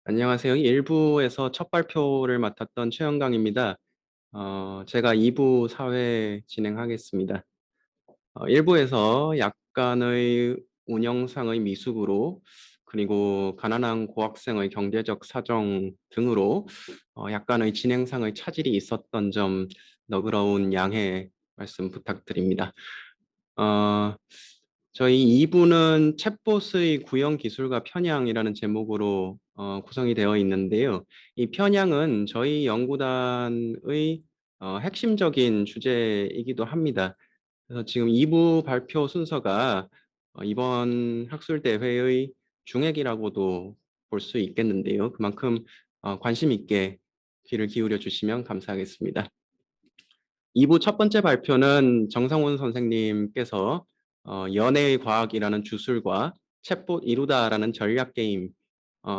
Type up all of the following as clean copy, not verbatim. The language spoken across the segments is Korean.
안녕하세요. 1부에서 첫 발표를 맡았던 최영강입니다. 제가 2부 사회 진행하겠습니다. 1부에서 약간의 운영상의 미숙으로 그리고 가난한 고학생의 경제적 사정 등으로 약간의 진행상의 차질이 있었던 점 너그러운 양해 말씀 부탁드립니다. 어, 저희 2부는 챗봇의 구형 기술과 편향이라는 제목으로 구성이 되어 있는데요. 이 편향은 저희 연구단의 핵심적인 주제이기도 합니다. 그래서 지금 2부 발표 순서가 이번 학술대회의 중핵이라고도 볼 수 있겠는데요. 그만큼 관심 있게 귀를 기울여 주시면 감사하겠습니다. 2부 첫 번째 발표는 정상훈 선생님께서 연애의 과학이라는 주술과 챗봇 이루다라는 전략 게임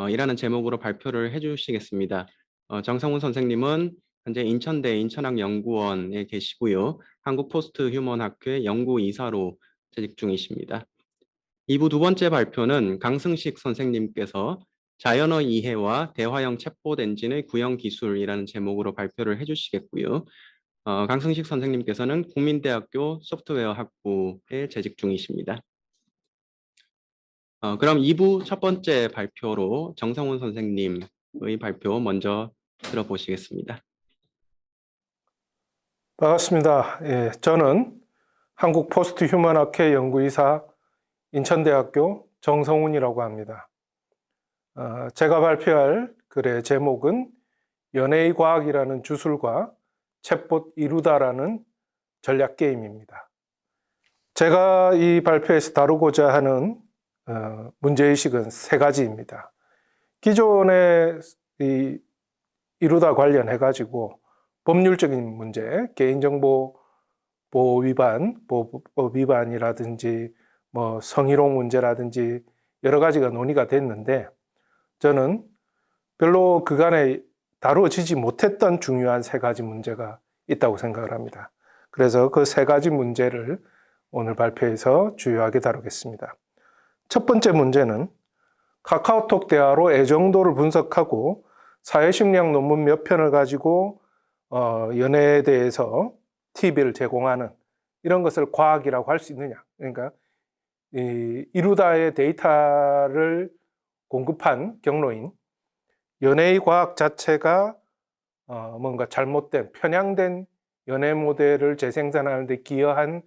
이라는 제목으로 발표를 해주시겠습니다. 정상훈 선생님은 현재 인천대 인천학연구원에 계시고요. 한국포스트휴먼학회 연구이사로 재직 중이십니다. 2부 두 번째 발표는 강승식 선생님께서 자연어 이해와 대화형 챗봇 엔진의 구형 기술이라는 제목으로 발표를 해주시겠고요. 강승식 선생님께서는 국민대학교 소프트웨어 학부에 재직 중이십니다. 그럼 2부 첫 번째 발표로 정상훈 선생님의 발표 먼저 들어보시겠습니다. 반갑습니다. 저는 한국 포스트 휴먼학회 연구이사 인천대학교 정성훈이라고 합니다. 제가 발표할 글의 제목은 연애의 과학이라는 주술과 챗봇 이루다라는 전략 게임입니다. 제가 이 발표에서 다루고자 하는 문제의식은 세 가지입니다. 기존의 이 이루다 관련해 가지고 법률적인 문제, 개인정보 보호 위반, 보호법 위반이라든지 뭐 성희롱 문제라든지 여러 가지가 논의가 됐는데 저는 별로 그간에 다루어지지 못했던 중요한 세 가지 문제가 있다고 생각을 합니다. 그래서 그 세 가지 문제를 오늘 발표에서 주요하게 다루겠습니다. 첫 번째 문제는 카카오톡 대화로 애정도를 분석하고 사회심리학 논문 몇 편을 가지고 연애에 대해서 팁을 제공하는 이런 것을 과학이라고 할 수 있느냐. 그러니까 이루다의 데이터를 공급한 경로인 연애의 과학 자체가 뭔가 잘못된 편향된 연애 모델을 재생산하는 데 기여한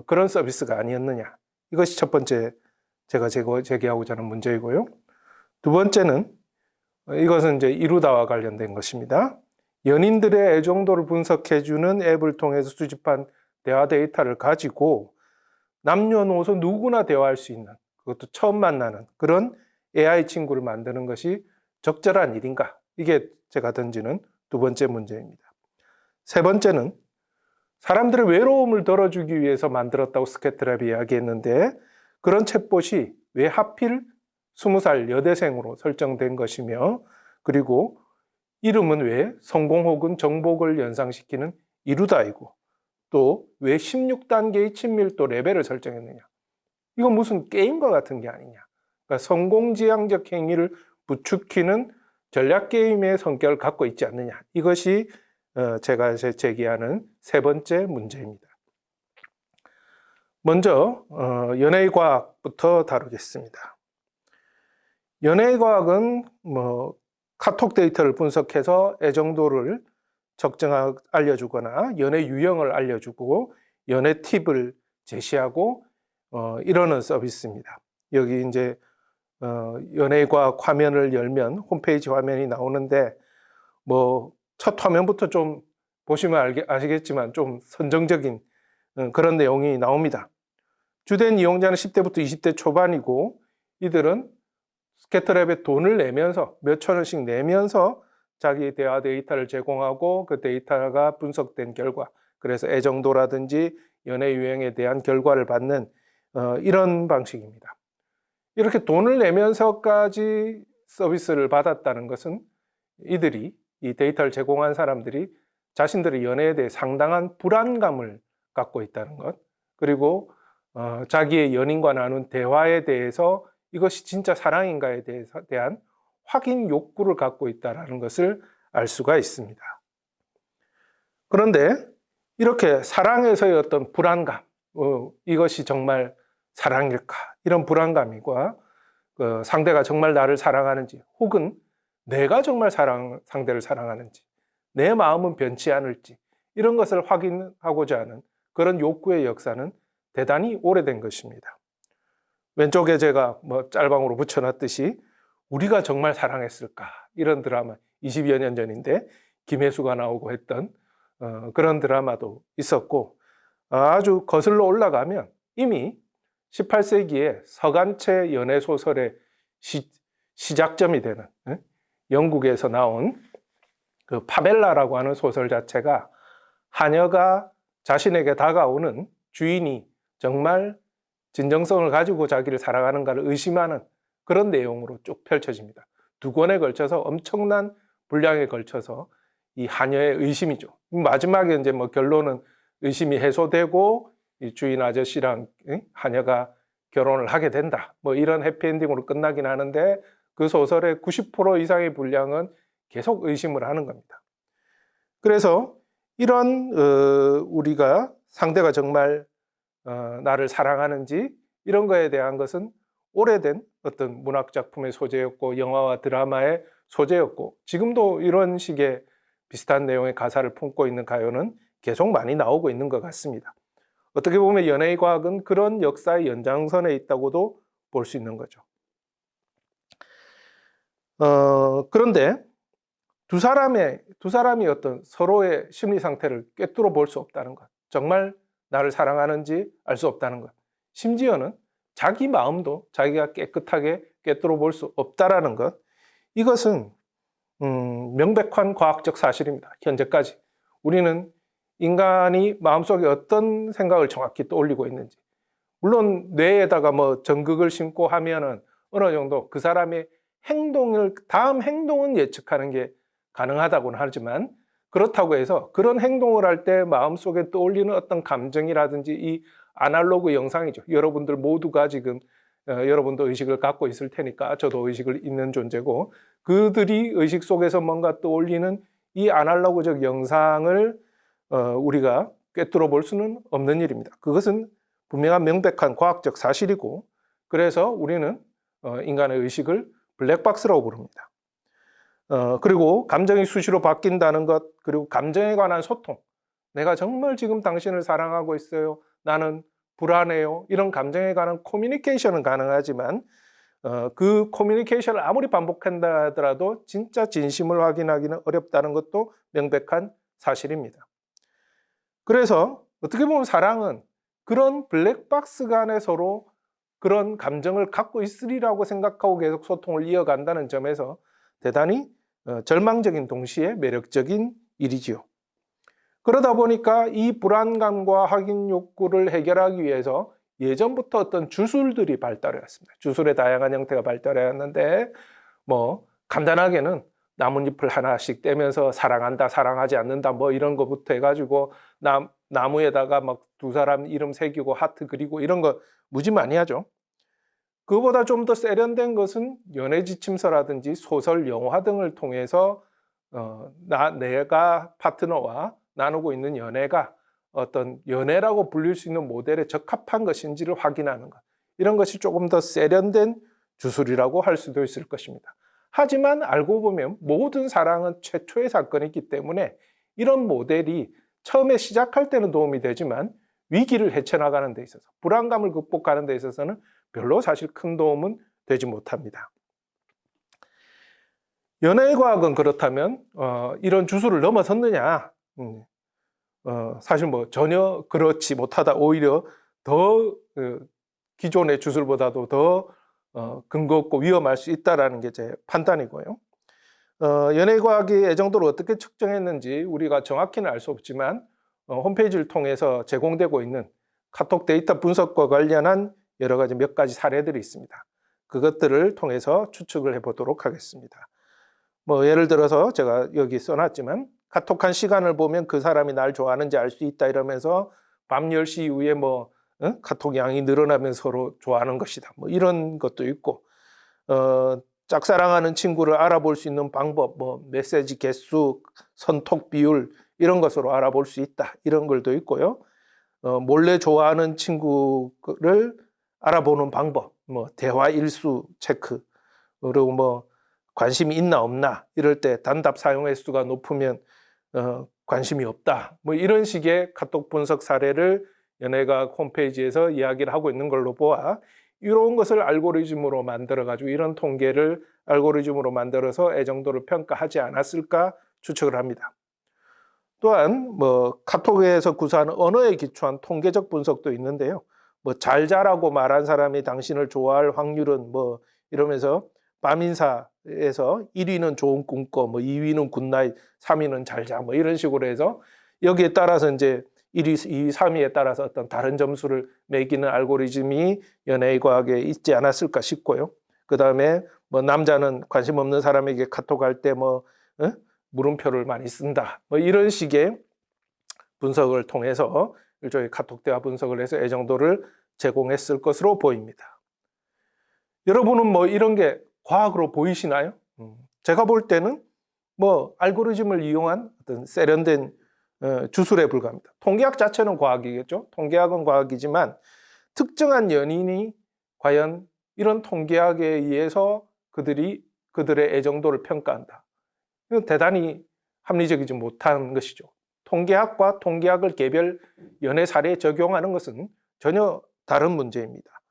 그런 서비스가 아니었느냐. 이것이 첫 번째 제가 제기하고자 하는 문제이고요. 두 번째는 이것은 이제 이루다와 관련된 것입니다. 연인들의 애정도를 분석해주는 앱을 통해서 수집한 대화 데이터를 가지고 남녀노소 누구나 대화할 수 있는, 그것도 처음 만나는 그런 AI 친구를 만드는 것이 적절한 일인가? 이게 제가 던지는 두 번째 문제입니다. 세 번째는 사람들의 외로움을 덜어주기 위해서 만들었다고 스캐트랩이 이야기했는데 그런 챗봇이 왜 하필 20살 여대생으로 설정된 것이며 그리고 이름은 왜 성공 혹은 정복을 연상시키는 이루다이고 또 왜 16단계의 친밀도 레벨을 설정했느냐. 이건 무슨 게임과 같은 게 아니냐. 그러니까 성공지향적 행위를 부추기는 전략 게임의 성격을 갖고 있지 않느냐. 이것이 제가 제기하는 세 번째 문제입니다. 먼저 연애의 과학부터 다루겠습니다. 연애의 과학은 카톡 데이터를 분석해서 애정도를 알려주거나 연애 유형을 알려주고 연애 팁을 제시하고 이러는 서비스입니다. 여기 이제 연애의 과학 화면을 열면 홈페이지 화면이 나오는데 첫 화면부터 좀 보시면 아시겠지만 좀 선정적인 그런 내용이 나옵니다. 주된 이용자는 10대부터 20대 초반이고 이들은 스캐터랩에 돈을 내면서 몇천 원씩 내면서 자기 대화 데이터를 제공하고 그 데이터가 분석된 결과 그래서 애정도라든지 연애 유형에 대한 결과를 받는 이런 방식입니다. 이렇게 돈을 내면서까지 서비스를 받았다는 것은 이들이 이 데이터를 제공한 사람들이 자신들의 연애에 대해 상당한 불안감을 갖고 있다는 것 그리고 자기의 연인과 나눈 대화에 대해서 이것이 진짜 사랑인가에 대한 확인 욕구를 갖고 있다는 것을 알 수가 있습니다. 그런데 이렇게 사랑에서의 어떤 불안감, 이것이 정말 사랑일까? 이런 불안감과 상대가 정말 나를 사랑하는지, 혹은 내가 정말 상대를 사랑하는지, 내 마음은 변치 않을지, 이런 것을 확인하고자 하는 그런 욕구의 역사는 대단히 오래된 것입니다. 왼쪽에 제가 짤방으로 붙여놨듯이 우리가 정말 사랑했을까? 이런 드라마 20여 년 전인데 김혜수가 나오고 했던 그런 드라마도 있었고, 아주 거슬러 올라가면 이미 18세기에 서간체 연애소설의 시작점이 되는 영국에서 나온 그 파벨라라고 하는 소설 자체가 하녀가 자신에게 다가오는 주인이 정말 진정성을 가지고 자기를 사랑하는가를 의심하는 그런 내용으로 쭉 펼쳐집니다. 2권에 걸쳐서 엄청난 분량에 걸쳐서 이 하녀의 의심이죠. 마지막에 이제 결론은 의심이 해소되고 이 주인 아저씨랑 하녀가 결혼을 하게 된다. 이런 해피엔딩으로 끝나긴 하는데 그 소설의 90% 이상의 분량은 계속 의심을 하는 겁니다. 그래서 이런 우리가 상대가 정말 나를 사랑하는지 이런 거에 대한 것은 오래된 어떤 문학작품의 소재였고 영화와 드라마의 소재였고, 지금도 이런 식의 비슷한 내용의 가사를 품고 있는 가요는 계속 많이 나오고 있는 것 같습니다. 어떻게 보면 연애의 과학은 그런 역사의 연장선에 있다고도 볼 수 있는 거죠. 그런데 두 사람이 어떤 서로의 심리 상태를 꿰뚫어 볼 수 없다는 것, 정말 나를 사랑하는지 알 수 없다는 것, 심지어는 자기 마음도 자기가 깨끗하게 꿰뚫어 볼 수 없다라는 것, 이것은 명백한 과학적 사실입니다. 현재까지 우리는 인간이 마음속에 어떤 생각을 정확히 떠올리고 있는지, 물론 뇌에다가 전극을 심고 하면은 어느 정도 그 사람의 다음 행동은 예측하는 게 가능하다고는 하지만, 그렇다고 해서 그런 행동을 할 때 마음속에 떠올리는 어떤 감정이라든지 이 아날로그 영상이죠. 여러분들 모두가 지금 여러분도 의식을 갖고 있을 테니까 저도 의식을 있는 존재고, 그들이 의식 속에서 뭔가 떠올리는 이 아날로그적 영상을 우리가 꿰뚫어 볼 수는 없는 일입니다. 그것은 분명한 명백한 과학적 사실이고, 그래서 우리는 인간의 의식을 블랙박스라고 부릅니다. 그리고 감정이 수시로 바뀐다는 것, 그리고 감정에 관한 소통, 내가 정말 지금 당신을 사랑하고 있어요, 나는 불안해요, 이런 감정에 관한 커뮤니케이션은 가능하지만 그 커뮤니케이션을 아무리 반복한다 하더라도 진짜 진심을 확인하기는 어렵다는 것도 명백한 사실입니다. 그래서 어떻게 보면 사랑은 그런 블랙박스 간에 서로 그런 감정을 갖고 있으리라고 생각하고 계속 소통을 이어간다는 점에서 대단히 절망적인 동시에 매력적인 일이지요. 그러다 보니까 이 불안감과 확인 욕구를 해결하기 위해서 예전부터 어떤 주술들이 발달해 왔습니다. 주술의 다양한 형태가 발달해 왔는데 간단하게는 나뭇잎을 하나씩 떼면서 사랑한다, 사랑하지 않는다 이런 거부터 해가지고 나무에다가 두 사람 이름 새기고 하트 그리고 이런 거 무지 많이 하죠. 그거보다 좀 더 세련된 것은 연애지침서라든지 소설, 영화 등을 통해서 내가 파트너와 나누고 있는 연애가 어떤 연애라고 불릴 수 있는 모델에 적합한 것인지를 확인하는 것, 이런 것이 조금 더 세련된 주술이라고 할 수도 있을 것입니다. 하지만 알고 보면 모든 사랑은 최초의 사건이기 때문에 이런 모델이 처음에 시작할 때는 도움이 되지만 위기를 헤쳐나가는 데 있어서, 불안감을 극복하는 데 있어서는 별로 사실 큰 도움은 되지 못합니다. 연애의 과학은 그렇다면 이런 주술을 넘어섰느냐? 사실 전혀 그렇지 못하다, 오히려 더 기존의 주술보다도 더 근거 없고 위험할 수 있다는 게 제 판단이고요. 연애의 과학이 애정도를 어떻게 측정했는지 우리가 정확히는 알 수 없지만 홈페이지를 통해서 제공되고 있는 카톡 데이터 분석과 관련한 여러 가지 몇 가지 사례들이 있습니다. 그것들을 통해서 추측을 해보도록 하겠습니다. 예를 들어서 제가 여기 써놨지만, 카톡한 시간을 보면 그 사람이 날 좋아하는지 알 수 있다 이러면서 밤 10시 이후에 카톡 양이 늘어나면 서로 좋아하는 것이다, 이런 것도 있고, 짝사랑하는 친구를 알아볼 수 있는 방법, 뭐 메시지 개수, 선톡 비율 이런 것으로 알아볼 수 있다. 이런 글도 있고요. 몰래 좋아하는 친구를 알아보는 방법, 뭐 대화 일수 체크, 그리고 뭐 관심이 있나 없나 이럴 때 단답 사용 횟수가 높으면 관심이 없다. 뭐 이런 식의 카톡 분석 사례를 연예과학 홈페이지에서 이야기를 하고 있는 걸로 보아 이런 것을 알고리즘으로 만들어 가지고 이런 통계를 알고리즘으로 만들어서 애정도를 평가하지 않았을까 추측을 합니다. 또한 뭐 카톡에서 구사하는 언어에 기초한 통계적 분석도 있는데요. 뭐 잘 자라고 말한 사람이 당신을 좋아할 확률은 뭐 이러면서 밤인사에서 1위는 좋은 꿈꿔, 뭐 2위는 굿나잇, 3위는 잘 자, 뭐 이런 식으로 해서 여기에 따라서 이제 1위, 2위, 3위에 따라서 어떤 다른 점수를 매기는 알고리즘이 연예의 과학에 있지 않았을까 싶고요. 그 다음에 뭐 남자는 관심 없는 사람에게 카톡할 때 뭐 물음표를 많이 쓴다. 뭐 이런 식의 분석을 통해서 일종의 카톡 대화 분석을 해서 애정도를 제공했을 것으로 보입니다. 여러분은 뭐 이런 게 과학으로 보이시나요? 제가 볼 때는 뭐 알고리즘을 이용한 어떤 세련된 주술에 불과합니다. 통계학 자체는 과학이겠죠. 통계학은 과학이지만 특정한 연인이 과연 이런 통계학에 의해서 그들의 애정도를 평가한다. 이건 대단히 합리적이지 못한 것이죠. 통계학과 통계학을 개별 연애 사례에 적용하는 것은 전혀 다른 문제입니다.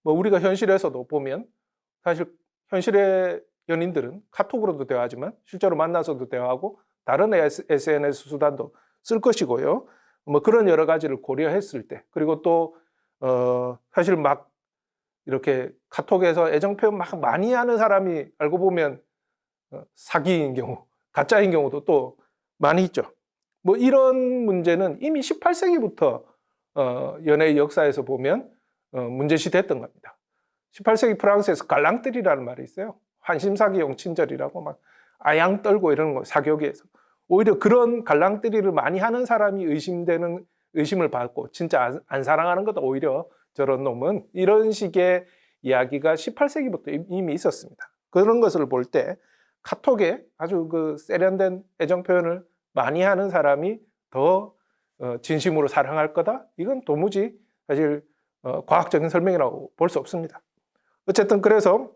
뭐 우리가 현실에서도 보면 사실 현실의 연인들은 카톡으로도 대화하지만 실제로 만나서도 대화하고 다른 SNS 수단도 쓸 것이고요. 뭐 그런 여러 가지를 고려했을 때 그리고 또 사실 막 이렇게 카톡에서 애정 표현 막 많이 하는 사람이 알고 보면 사기인 경우, 가짜인 경우도 또 많이 있죠. 뭐 이런 문제는 이미 18세기부터 연예의 역사에서 보면 문제시됐던 겁니다. 18세기 프랑스에서 갈랑뜰이라는 말이 있어요. 환심사기용 친절이라고 막 아양 떨고 이러는 거 사교계에서. 오히려 그런 갈랑뜰이를 많이 하는 사람이 의심을 받고 진짜 안 사랑하는 것도 오히려 저런 놈은 이런 식의 이야기가 18세기부터 이미 있었습니다. 그런 것을 볼 때 카톡에 아주 그 세련된 애정 표현을 많이 하는 사람이 더 진심으로 사랑할 거다? 이건 도무지 사실 과학적인 설명이라고 볼 수 없습니다. 어쨌든 그래서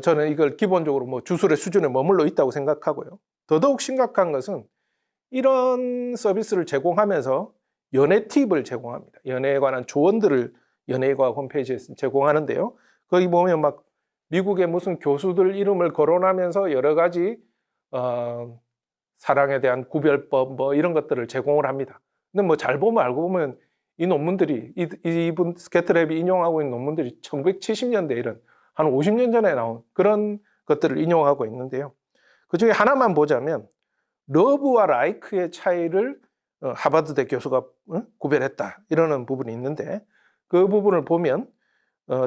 저는 이걸 기본적으로 뭐 주술의 수준에 머물러 있다고 생각하고요. 더더욱 심각한 것은 이런 서비스를 제공하면서 연애 팁을 제공합니다. 연애에 관한 조언들을 연예과학 홈페이지에서 제공하는데요. 거기 보면 막 미국의 무슨 교수들 이름을 거론하면서 여러 가지 사랑에 대한 구별법 뭐 이런 것들을 제공을 합니다. 근데 뭐 잘 보면 알고 보면 이 논문들이 이분 스캐트랩이 인용하고 있는 논문들이 1970년대 이런 한 50년 전에 나온 그런 것들을 인용하고 있는데요. 그중에 하나만 보자면 러브와 라이크의 차이를 하버드대 교수가 구별했다 이러는 부분이 있는데 그 부분을 보면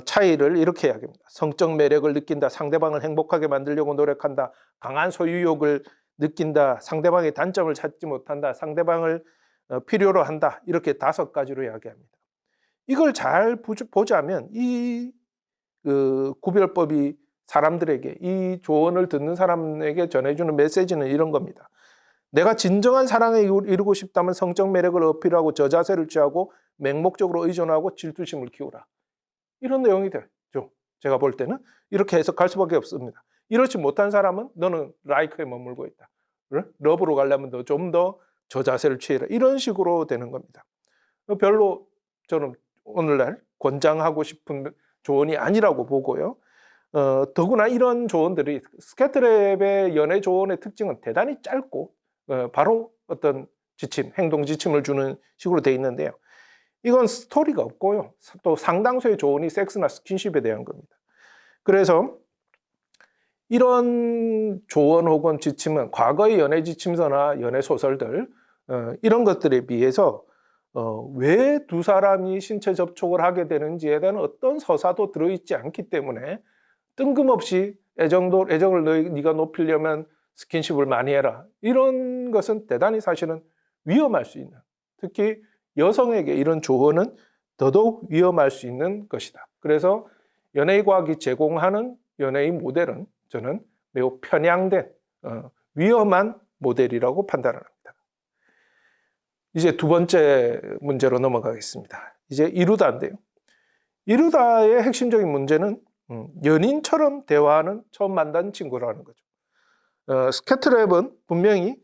차이를 이렇게 이야기합니다. 성적 매력을 느낀다, 상대방을 행복하게 만들려고 노력한다, 강한 소유욕을 느낀다, 상대방의 단점을 찾지 못한다, 상대방을 필요로 한다, 이렇게 5가지로 이야기합니다. 이걸 잘 보자면 이 구별법이 사람들에게 이 조언을 듣는 사람에게 전해주는 메시지는 이런 겁니다. 내가 진정한 사랑을 이루고 싶다면 성적 매력을 어필하고 저자세를 취하고 맹목적으로 의존하고 질투심을 키우라. 이런 내용이 되죠. 제가 볼 때는 이렇게 해석할 수밖에 없습니다. 이렇지 못한 사람은 너는 라이크에 머물고 있다. 러브로 가려면 너 좀 더 저자세를 취해라. 이런 식으로 되는 겁니다. 별로 저는 오늘날 권장하고 싶은 조언이 아니라고 보고요. 더구나 이런 조언들이 스캐트랩의 연애 조언의 특징은 대단히 짧고 바로 어떤 지침, 행동 지침을 주는 식으로 되어 있는데요. 이건 스토리가 없고요. 또 상당수의 조언이 섹스나 스킨십에 대한 겁니다. 그래서 이런 조언 혹은 지침은 과거의 연애 지침서나 연애 소설들 이런 것들에 비해서 왜 두 사람이 신체 접촉을 하게 되는지에 대한 어떤 서사도 들어있지 않기 때문에 뜬금없이 애정을 네가 높이려면 스킨십을 많이 해라. 이런 것은 대단히 사실은 위험할 수 있는, 특히 여성에게 이런 조언은 더더욱 위험할 수 있는 것이다. 그래서 연예의 과학이 제공하는 연예의 모델은 저는 매우 편향된 위험한 모델이라고 판단합니다. 이제 두 번째 문제로 넘어가겠습니다. 이제 이루다인데요. 이루다의 핵심적인 문제는 연인처럼 대화하는 처음 만난 친구라는 거죠. 스캐트랩은 분명히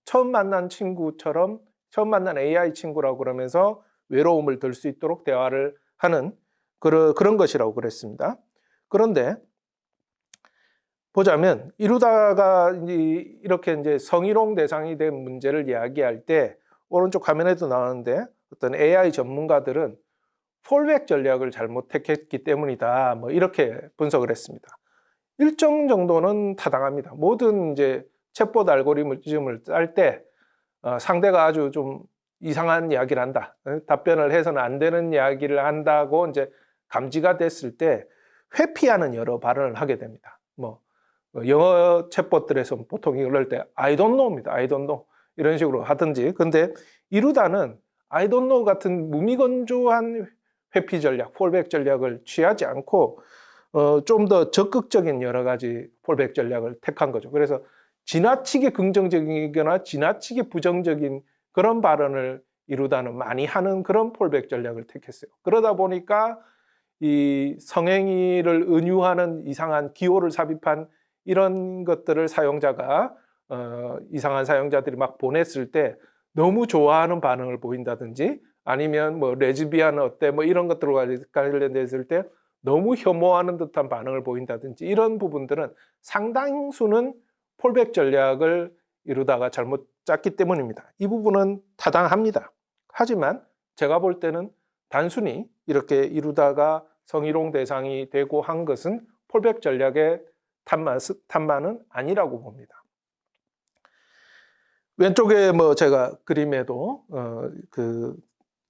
처음 만난 친구처럼 처음 만난 AI 친구라고 그러면서 외로움을 덜 수 있도록 대화를 하는 그런 것이라고 그랬습니다. 그런데 보자면 이루다가 이렇게 이제 성희롱 대상이 된 문제를 이야기할 때 오른쪽 화면에도 나오는데 어떤 AI 전문가들은 폴백 전략을 잘못 택했기 때문이다. 뭐 이렇게 분석을 했습니다. 일정 정도는 타당합니다. 모든 이제 챗봇 알고리즘을 짤 때 상대가 아주 좀 이상한 이야기를 한다. 답변을 해서는 안 되는 이야기를 한다고 이제 감지가 됐을 때 회피하는 여러 발언을 하게 됩니다. 뭐 영어 챗봇들에서 보통 이럴 때 I don't know입니다. I don't know. 이런 식으로 하든지. 근데 이루다는 I don't know 같은 무미건조한 회피 전략, 폴백 전략을 취하지 않고 좀 더 적극적인 여러 가지 폴백 전략을 택한 거죠. 그래서 지나치게 긍정적이거나 지나치게 부정적인 그런 발언을 이루다는 많이 하는 그런 폴백 전략을 택했어요. 그러다 보니까 이 성행위를 은유하는 이상한 기호를 삽입한 이런 것들을 사용자가 이상한 사용자들이 막 보냈을 때 너무 좋아하는 반응을 보인다든지 아니면 뭐 레즈비아는 어때 뭐 이런 것들과 관련됐을 때 너무 혐오하는 듯한 반응을 보인다든지 이런 부분들은 상당수는 폴백 전략을 이루다가 잘못 짰기 때문입니다. 이 부분은 타당합니다. 하지만 제가 볼 때는 단순히 이렇게 이루다가 성희롱 대상이 되고 한 것은 폴백 전략의 탓만은 아니라고 봅니다. 왼쪽에 뭐 제가 그림에도 그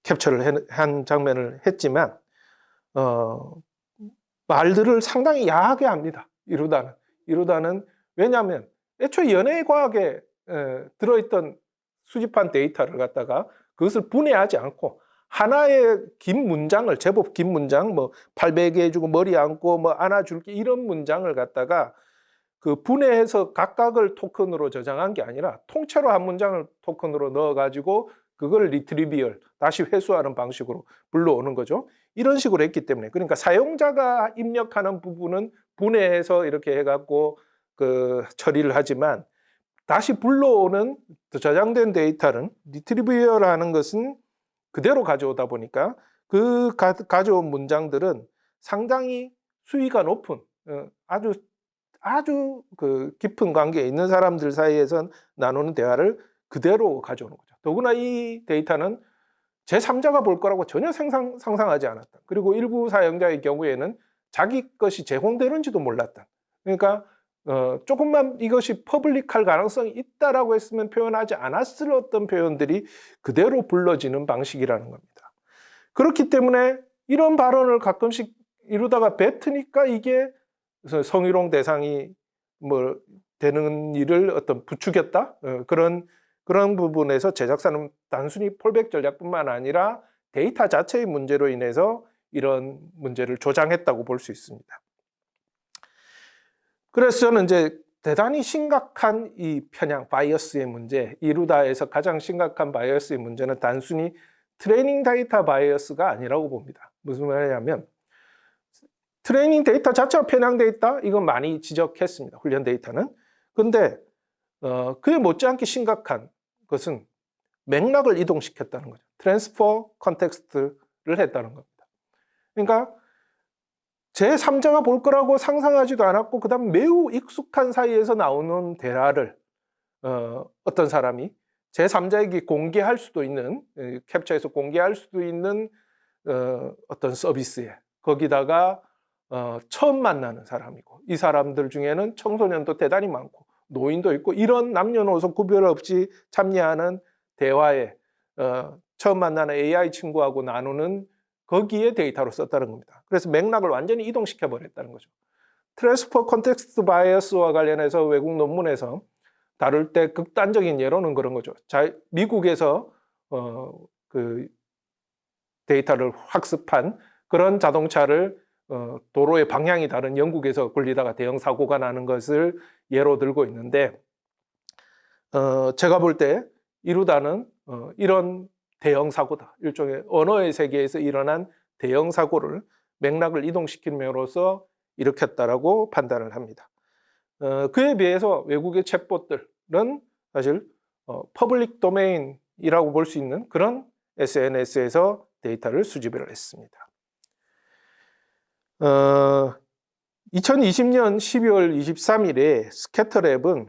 캡처를 한 장면을 했지만 말들을 상당히 야하게 합니다. 이루다는 왜냐하면 애초에 연예의 과학에 들어있던 수집한 데이터를 갖다가 그것을 분해하지 않고 하나의 긴 문장을 제법 긴 문장 뭐 팔베개 해주고 머리 안고 뭐 안아줄게 이런 문장을 갖다가 그 분해해서 각각을 토큰으로 저장한 게 아니라 통째로 한 문장을 토큰으로 넣어가지고 그걸 리트리비얼 다시 회수하는 방식으로 불러오는 거죠. 이런 식으로 했기 때문에 그러니까 사용자가 입력하는 부분은 분해해서 이렇게 해갖고 그 처리를 하지만 다시 불러오는 저장된 데이터는 리트리비얼하는 것은 그대로 가져오다 보니까 그 가져온 문장들은 상당히 수위가 높은 아주 그 깊은 관계에 있는 사람들 사이에서 나누는 대화를 그대로 가져오는 거죠. 더구나 이 데이터는 제3자가 볼 거라고 전혀 상상하지 않았다. 그리고 일부 사용자의 경우에는 자기 것이 제공되는지도 몰랐다. 그러니까 조금만 이것이 퍼블릭할 가능성이 있다라고 했으면 표현하지 않았을 어떤 표현들이 그대로 불러지는 방식이라는 겁니다. 그렇기 때문에 이런 발언을 가끔씩 이루다가 뱉으니까 이게 성희롱 대상이 뭐 되는 일을 어떤 부추겼다 그런 부분에서 제작사는 단순히 폴백 전략뿐만 아니라 데이터 자체의 문제로 인해서 이런 문제를 조장했다고 볼 수 있습니다. 그래서 저는 이제 대단히 심각한 이 편향 바이어스의 문제, 이루다에서 가장 심각한 바이어스의 문제는 단순히 트레이닝 데이터 바이어스가 아니라고 봅니다. 무슨 말이냐면 트레이닝 데이터 자체가 편향돼 있다? 이건 많이 지적했습니다. 훈련 데이터는. 근데 그에 못지않게 심각한 것은 맥락을 이동시켰다는 거죠. 트랜스퍼 컨텍스트를 했다는 겁니다. 그러니까 제3자가 볼 거라고 상상하지도 않았고 그다음 매우 익숙한 사이에서 나오는 대화를 어떤 사람이 제3자에게 공개할 수도 있는 캡처해서 공개할 수도 있는 어떤 서비스에 거기다가 처음 만나는 사람이고 이 사람들 중에는 청소년도 대단히 많고 노인도 있고 이런 남녀노소 구별 없이 참여하는 대화에 처음 만나는 AI 친구하고 나누는 거기에 데이터로 썼다는 겁니다. 그래서 맥락을 완전히 이동시켜 버렸다는 거죠. 트랜스퍼 컨텍스트 바이어스와 관련해서 외국 논문에서 다룰 때 극단적인 예로는 그런 거죠. 미국에서 그 데이터를 학습한 그런 자동차를 도로의 방향이 다른 영국에서 굴리다가 대형 사고가 나는 것을 예로 들고 있는데, 제가 볼 때 이루다는 이런 대형 사고다, 일종의 언어의 세계에서 일어난 대형 사고를 맥락을 이동시킴으로써 일으켰다라고 판단을 합니다. 그에 비해서 외국의 챗봇들은 사실 퍼블릭 도메인이라고 볼 수 있는 그런 SNS에서 데이터를 수집을 했습니다. 2020년 12월 23일에 스캐터랩은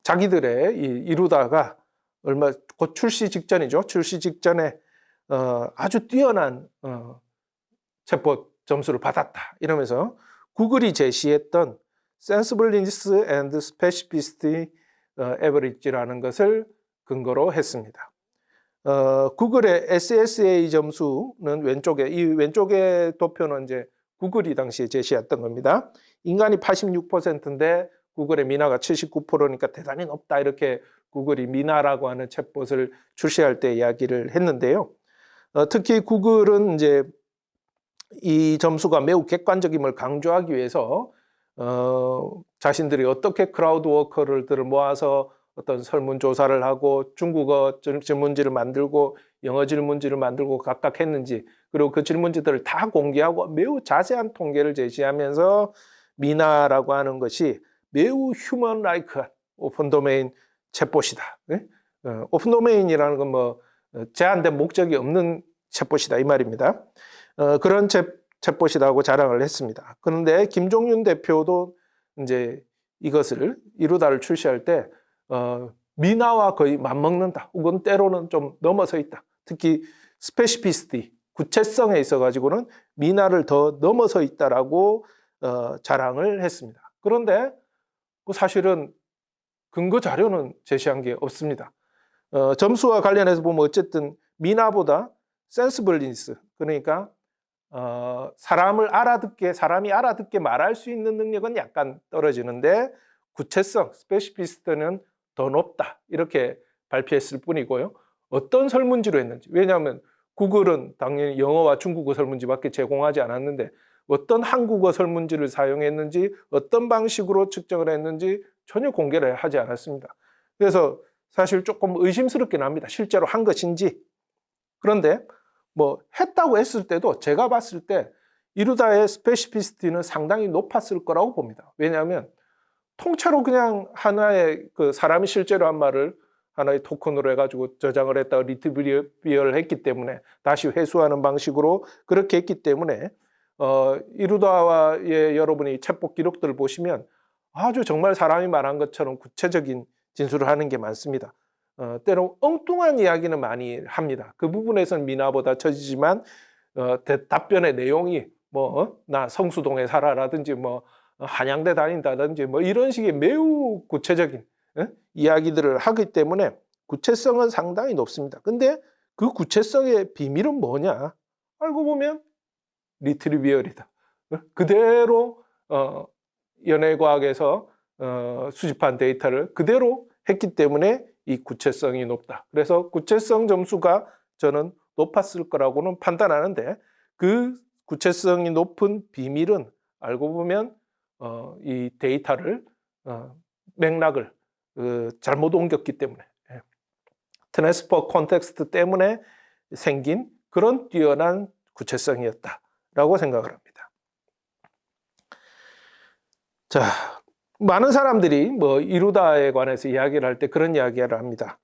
자기들의 이루다가 얼마 곧 출시 직전이죠. 출시 직전에 아주 뛰어난 챗봇 점수를 받았다 이러면서 구글이 제시했던 Sensibleness and Specificity Average라는 것을 근거로 했습니다. 구글의 SSA 점수는 이 왼쪽의 도표는 이제 구글이 당시에 제시했던 겁니다. 인간이 86%인데 구글의 미나가 79%니까 대단히 높다, 이렇게 구글이 미나라고 하는 챗봇을 출시할 때 이야기를 했는데요. 특히 구글은 이제 이 점수가 매우 객관적임을 강조하기 위해서 자신들이 어떻게 크라우드 워커들을 모아서 어떤 설문조사를 하고 중국어 질문지를 만들고 영어 질문지를 만들고 각각 했는지, 그리고 그 질문지들을 다 공개하고 매우 자세한 통계를 제시하면서 미나라고 하는 것이 매우 휴먼라이크한 오픈 도메인 챗봇이다. 네? 오픈 도메인이라는 건 뭐 제한된 목적이 없는 챗봇이다 이 말입니다. 그런 챗봇이라고 자랑을 했습니다. 그런데 김종윤 대표도 이제 이것을 이루다를 출시할 때 미나와 거의 맞먹는다, 혹은 때로는 좀 넘어서 있다. 특히 스페시피시티, 구체성에 있어 가지고는 미나를 더 넘어서 있다라고 자랑을 했습니다. 그런데 사실은 근거 자료는 제시한 게 없습니다. 점수와 관련해서 보면 어쨌든 미나보다 센스블리니스, 그러니까 사람이 알아듣게 말할 수 있는 능력은 약간 떨어지는데 구체성, 스페시피시티는 더 높다, 이렇게 발표했을 뿐이고요. 어떤 설문지로 했는지, 왜냐하면 구글은 당연히 영어와 중국어 설문지밖에 제공하지 않았는데 어떤 한국어 설문지를 사용했는지, 어떤 방식으로 측정을 했는지 전혀 공개를 하지 않았습니다. 그래서 사실 조금 의심스럽긴 합니다. 실제로 한 것인지. 그런데 뭐 했다고 했을 때도 제가 봤을 때 이루다의 스페시피시티는 상당히 높았을 거라고 봅니다. 왜냐하면 통째로 그냥 하나의 그 사람이 실제로 한 말을 하나의 토큰으로 해가지고 저장을 했다가 리트리비얼을 했기 때문에, 다시 회수하는 방식으로 그렇게 했기 때문에 이루다와의 여러분이 챗봇 기록들을 보시면 아주 정말 사람이 말한 것처럼 구체적인 진술을 하는 게 많습니다. 때로 엉뚱한 이야기는 많이 합니다. 그 부분에서는 미나보다 처지지만 답변의 내용이 나 성수동에 살아라든지 한양대 다닌다든지 이런 식의 매우 구체적인 이야기들을 하기 때문에 구체성은 상당히 높습니다. 근데 그 구체성의 비밀은 뭐냐? 알고 보면 리트리비얼이다. 그대로 연예과학에서 수집한 데이터를 그대로 했기 때문에 이 구체성이 높다. 그래서 구체성 점수가 저는 높았을 거라고는 판단하는데, 그 구체성이 높은 비밀은 알고 보면 이 데이터를 맥락을 잘못 옮겼기 때문에, 트랜스퍼 콘텍스트 때문에 생긴 그런 뛰어난 구체성이었다라고 생각을 합니다. 자, 많은 사람들이 이루다에 관해서 이야기를 할 때 그런 이야기를 합니다.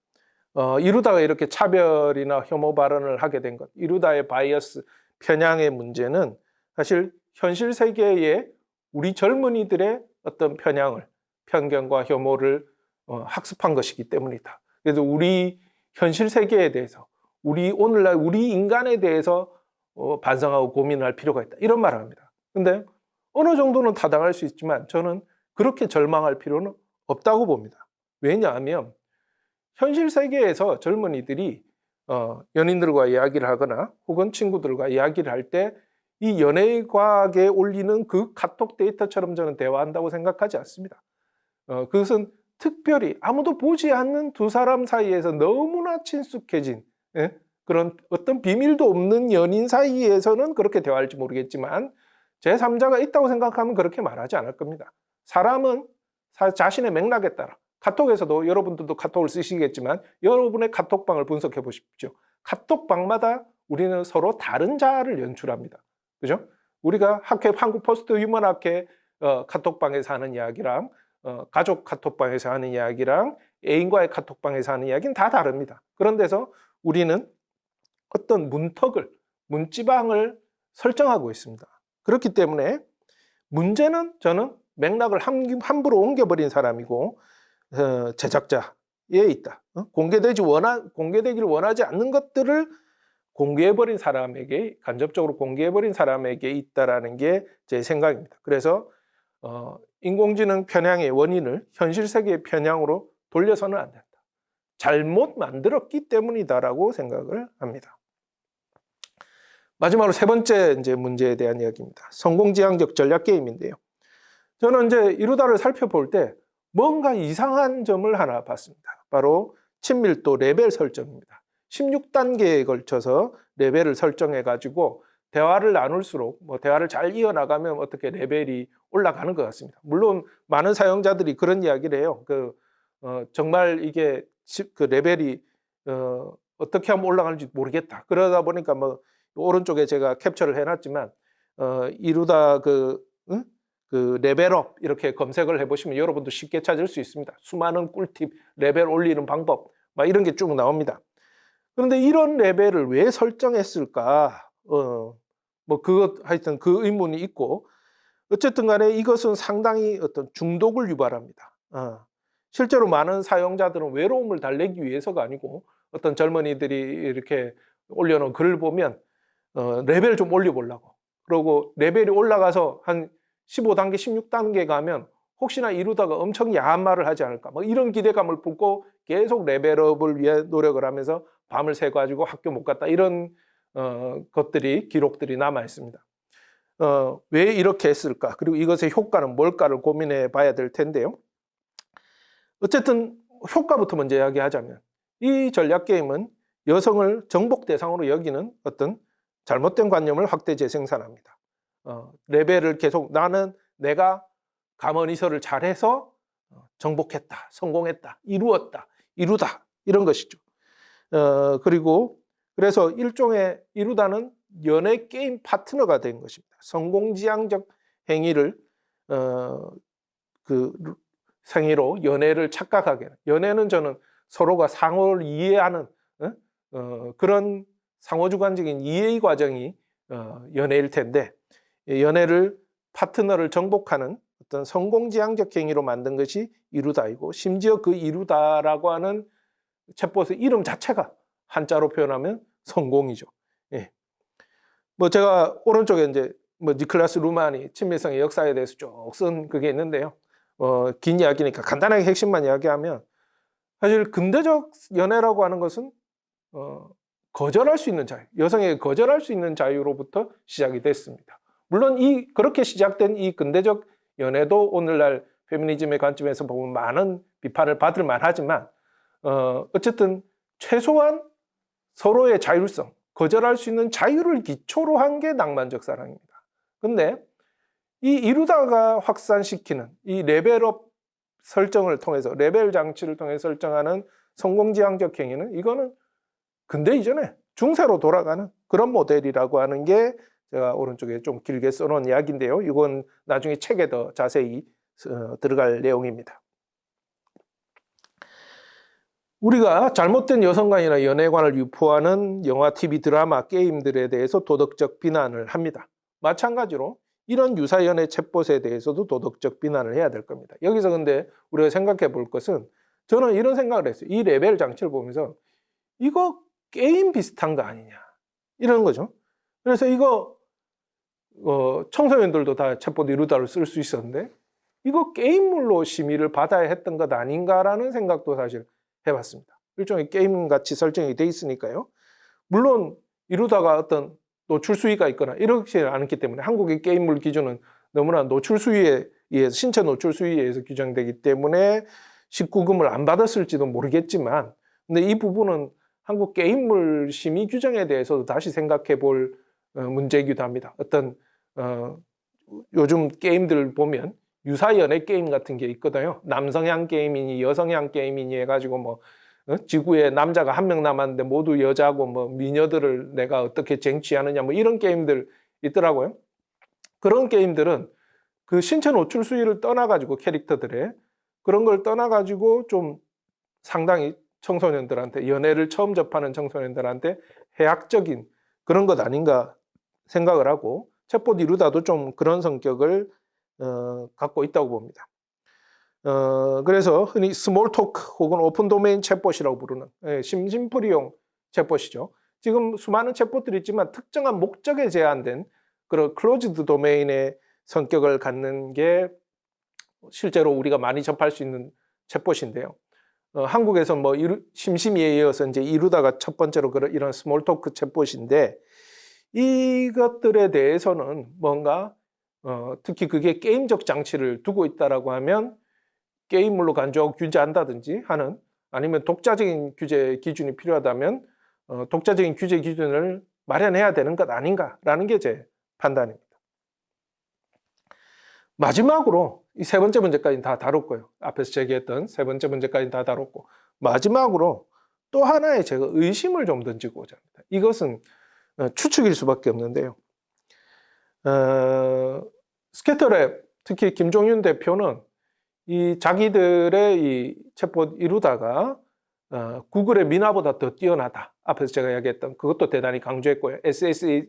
이루다가 이렇게 차별이나 혐오 발언을 하게 된 것, 이루다의 바이어스, 편향의 문제는 사실 현실 세계의 우리 젊은이들의 어떤 편견과 혐오를 학습한 것이기 때문이다. 그래서 우리 현실 세계에 대해서, 오늘날 우리 인간에 대해서 반성하고 고민할 필요가 있다, 이런 말을 합니다. 근데 어느 정도는 타당할 수 있지만 저는 그렇게 절망할 필요는 없다고 봅니다. 왜냐하면 현실 세계에서 젊은이들이 연인들과 이야기를 하거나 혹은 친구들과 이야기를 할 때 이 연예과학에 올리는 그 카톡 데이터처럼 저는 대화한다고 생각하지 않습니다. 그것은 특별히 아무도 보지 않는 두 사람 사이에서 너무나 친숙해진 그런 어떤 비밀도 없는 연인 사이에서는 그렇게 대화할지 모르겠지만 제3자가 있다고 생각하면 그렇게 말하지 않을 겁니다. 사람은 자신의 맥락에 따라 카톡에서도 여러분들도 카톡을 쓰시겠지만 여러분의 카톡방을 분석해 보십시오. 카톡방마다 우리는 서로 다른 자아를 연출합니다. 그죠? 우리가 한국 포스트 휴먼학회 카톡방에서 하는 이야기랑 가족 카톡방에서 하는 이야기랑 애인과의 카톡방에서 하는 이야기는 다 다릅니다. 그런 데서 우리는 어떤 문지방을 설정하고 있습니다. 그렇기 때문에 문제는 저는 맥락을 함부로 옮겨버린 사람이고 제작자에 있다. 공개되기를 원하지 않는 것들을 공개해버린 사람에게, 간접적으로 공개해버린 사람에게 있다라는 게 제 생각입니다. 그래서 인공지능 편향의 원인을 현실 세계의 편향으로 돌려서는 안 된다. 잘못 만들었기 때문이다라고 생각을 합니다. 마지막으로 세 번째 이제 문제에 대한 이야기입니다. 성공지향적 전략 게임인데요. 저는 이제 이루다를 살펴볼 때 뭔가 이상한 점을 하나 봤습니다. 바로 친밀도 레벨 설정입니다. 16단계에 걸쳐서 레벨을 설정해 가지고 대화를 나눌수록 대화를 잘 이어나가면 어떻게 레벨이 올라가는 것 같습니다. 물론 많은 사용자들이 그런 이야기를 해요. 정말 이게 그 레벨이 어떻게 하면 올라가는지 모르겠다. 그러다 보니까 오른쪽에 제가 캡처를 해놨지만 이루다 그 레벨업 이렇게 검색을 해보시면 여러분도 쉽게 찾을 수 있습니다. 수많은 꿀팁, 레벨 올리는 방법 이런 게 쭉 나옵니다. 그런데 이런 레벨을 왜 설정했을까? 하여튼 그 의문이 있고, 어쨌든 간에 이것은 상당히 어떤 중독을 유발합니다. 실제로 많은 사용자들은 외로움을 달래기 위해서가 아니고 어떤 젊은이들이 이렇게 올려놓은 글을 보면 레벨 좀 올려보려고. 그리고 레벨이 올라가서 한 15단계, 16단계 가면 혹시나 이루다가 엄청 야한 말을 하지 않을까. 이런 기대감을 품고 계속 레벨업을 위해 노력을 하면서 밤을 새가지고 학교 못 갔다. 이런 기록들이 남아 있습니다. 왜 이렇게 했을까? 그리고 이것의 효과는 뭘까를 고민해 봐야 될 텐데요. 어쨌든 효과부터 먼저 이야기하자면 이 전략 게임은 여성을 정복 대상으로 여기는 어떤 잘못된 관념을 확대 재생산합니다. 레벨을 계속 내가 감언이설을 잘해서 정복했다, 성공했다, 이루다 이런 것이죠. 그리고 그래서 일종의 이루다는 연애 게임 파트너가 된 것입니다. 성공지향적 행위를 생의로 연애를 착각하게. 연애는 저는 서로가 상호를 이해하는 그런 상호주관적인 이해 과정이 연애일 텐데, 연애를 파트너를 정복하는 어떤 성공지향적 행위로 만든 것이 이루다이고, 심지어 그 이루다라고 하는 챗봇의 이름 자체가 한자로 표현하면 성공이죠. 예. 제가 오른쪽에 이제 니클라스 루만이 친밀성의 역사에 대해서 쭉 쓴 그게 있는데요. 긴 이야기니까 간단하게 핵심만 이야기하면, 사실 근대적 연애라고 하는 것은 거절할 수 있는 자유, 여성에게 거절할 수 있는 자유로부터 시작이 됐습니다. 물론 그렇게 시작된 이 근대적 연애도 오늘날 페미니즘의 관점에서 보면 많은 비판을 받을 만하지만, 어쨌든 최소한 서로의 자율성, 거절할 수 있는 자유를 기초로 한 게 낭만적 사랑입니다. 근데 이 이루다가 확산시키는 이 레벨업 설정을 통해서, 레벨 장치를 통해 설정하는 성공지향적 행위는, 이거는 근대 이전에 중세로 돌아가는 그런 모델이라고 하는 게 제가 오른쪽에 좀 길게 써놓은 이야기인데요. 이건 나중에 책에 더 자세히 들어갈 내용입니다. 우리가 잘못된 여성관이나 연애관을 유포하는 영화, TV, 드라마, 게임들에 대해서 도덕적 비난을 합니다. 마찬가지로 이런 유사연애 챗봇에 대해서도 도덕적 비난을 해야 될 겁니다. 여기서 근데 우리가 생각해 볼 것은, 저는 이런 생각을 했어요. 이 레벨 장치를 보면서 이거 게임 비슷한 거 아니냐, 이런 거죠. 그래서 이거 청소년들도 다 챗봇 이루다를 쓸 수 있었는데 이거 게임물로 심의를 받아야 했던 것 아닌가라는 생각도 사실 해봤습니다. 일종의 게임같이 설정이 돼 있으니까요. 물론 이루다가 어떤 노출 수위가 있거나 이렇지 않기 때문에, 한국의 게임물 기준은 너무나 노출 수위에 의해서, 신체 노출 수위에 의해서 규정되기 때문에 19금을 안 받았을지도 모르겠지만, 근데 이 부분은 한국 게임물 심의 규정에 대해서도 다시 생각해 볼 문제이기도 합니다. 어떤 요즘 게임들 보면 유사 연애 게임 같은 게 있거든요. 남성향 게임이니 여성향 게임이니 해가지고 뭐 지구에 남자가 한 명 남았는데 모두 여자고 뭐 미녀들을 내가 어떻게 쟁취하느냐 뭐 이런 게임들 있더라고요. 그런 게임들은 그 신체 노출 수위를 떠나가지고 캐릭터들의 그런 걸 떠나가지고 좀 상당히 청소년들한테 연애를 처음 접하는 청소년들한테 해악적인 그런 것 아닌가 생각을 하고 챗봇 이루다도 좀 그런 성격을 갖고 있다고 봅니다. 그래서 흔히 스몰 토크 혹은 오픈 도메인 챗봇이라고 부르는 심심풀이용 챗봇이죠. 지금 수많은 챗봇들이 있지만 특정한 목적에 제한된 그런 클로즈드 도메인의 성격을 갖는 게 실제로 우리가 많이 접할 수 있는 챗봇인데요. 한국에서 뭐 심심이에 이어서 이제 이루다가 첫 번째로 이런 스몰 토크 챗봇인데 이것들에 대해서는 뭔가 특히 그게 게임적 장치를 두고 있다라고 하면 게임물로 간주하고 규제한다든지 하는 아니면 독자적인 규제 기준이 필요하다면 독자적인 규제 기준을 마련해야 되는 것 아닌가라는 게 제 판단입니다. 마지막으로 이 세 번째 문제까지는 다 다뤘고요. 앞에서 제기했던 세 번째 문제까지는 다 다뤘고 마지막으로 또 하나의 제가 의심을 좀 던지고자 합니다. 이것은 추측일 수밖에 없는데요. 스캐터랩 특히 김종윤 대표는 이 자기들의 이 챗봇 이루다가 구글의 미나보다 더 뛰어나다. 앞에서 제가 이야기했던 그것도 대단히 강조했고요. SSA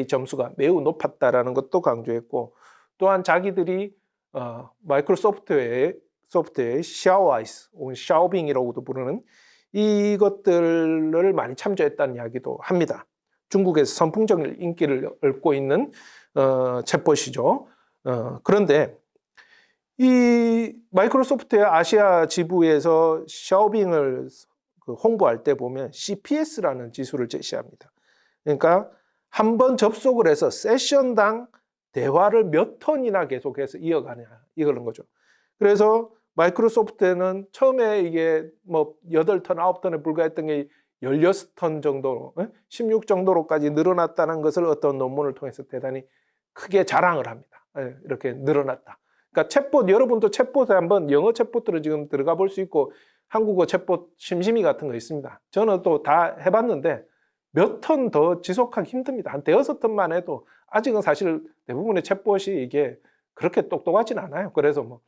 점수가 매우 높았다라는 것도 강조했고 또한 자기들이 마이크로소프트의 샤오아이스 혹은 샤오빙이라고도 부르는 이것들을 많이 참조했다는 이야기도 합니다. 중국에서 선풍적인 인기를 얻고 있는 챗봇이죠. 그런데 이 마이크로소프트의 아시아 지부에서 샤오빙을 홍보할 때 보면 CPS라는 지수를 제시합니다. 그러니까 한 번 접속을 해서 세션당 대화를 몇 턴이나 계속해서 이어가냐 이거는 거죠. 그래서 마이크로소프트는 처음에 이게 뭐 8턴, 9턴에 불과했던 게 16턴 정도로 16 정도로까지 늘어났다는 것을 어떤 논문을 통해서 대단히 크게 자랑을 합니다. 이렇게 늘어났다. 그러니까 챗봇 여러분도 챗봇에 한번 영어 챗봇으로 지금 들어가 볼 수 있고 한국어 챗봇 심심이 같은 거 있습니다. 저는 또 다 해봤는데 몇 턴 더 지속하기 힘듭니다. 한 대여섯 턴만 해도 아직은 사실 대부분의 챗봇이 이게 그렇게 똑똑하진 않아요. 그래서 뭐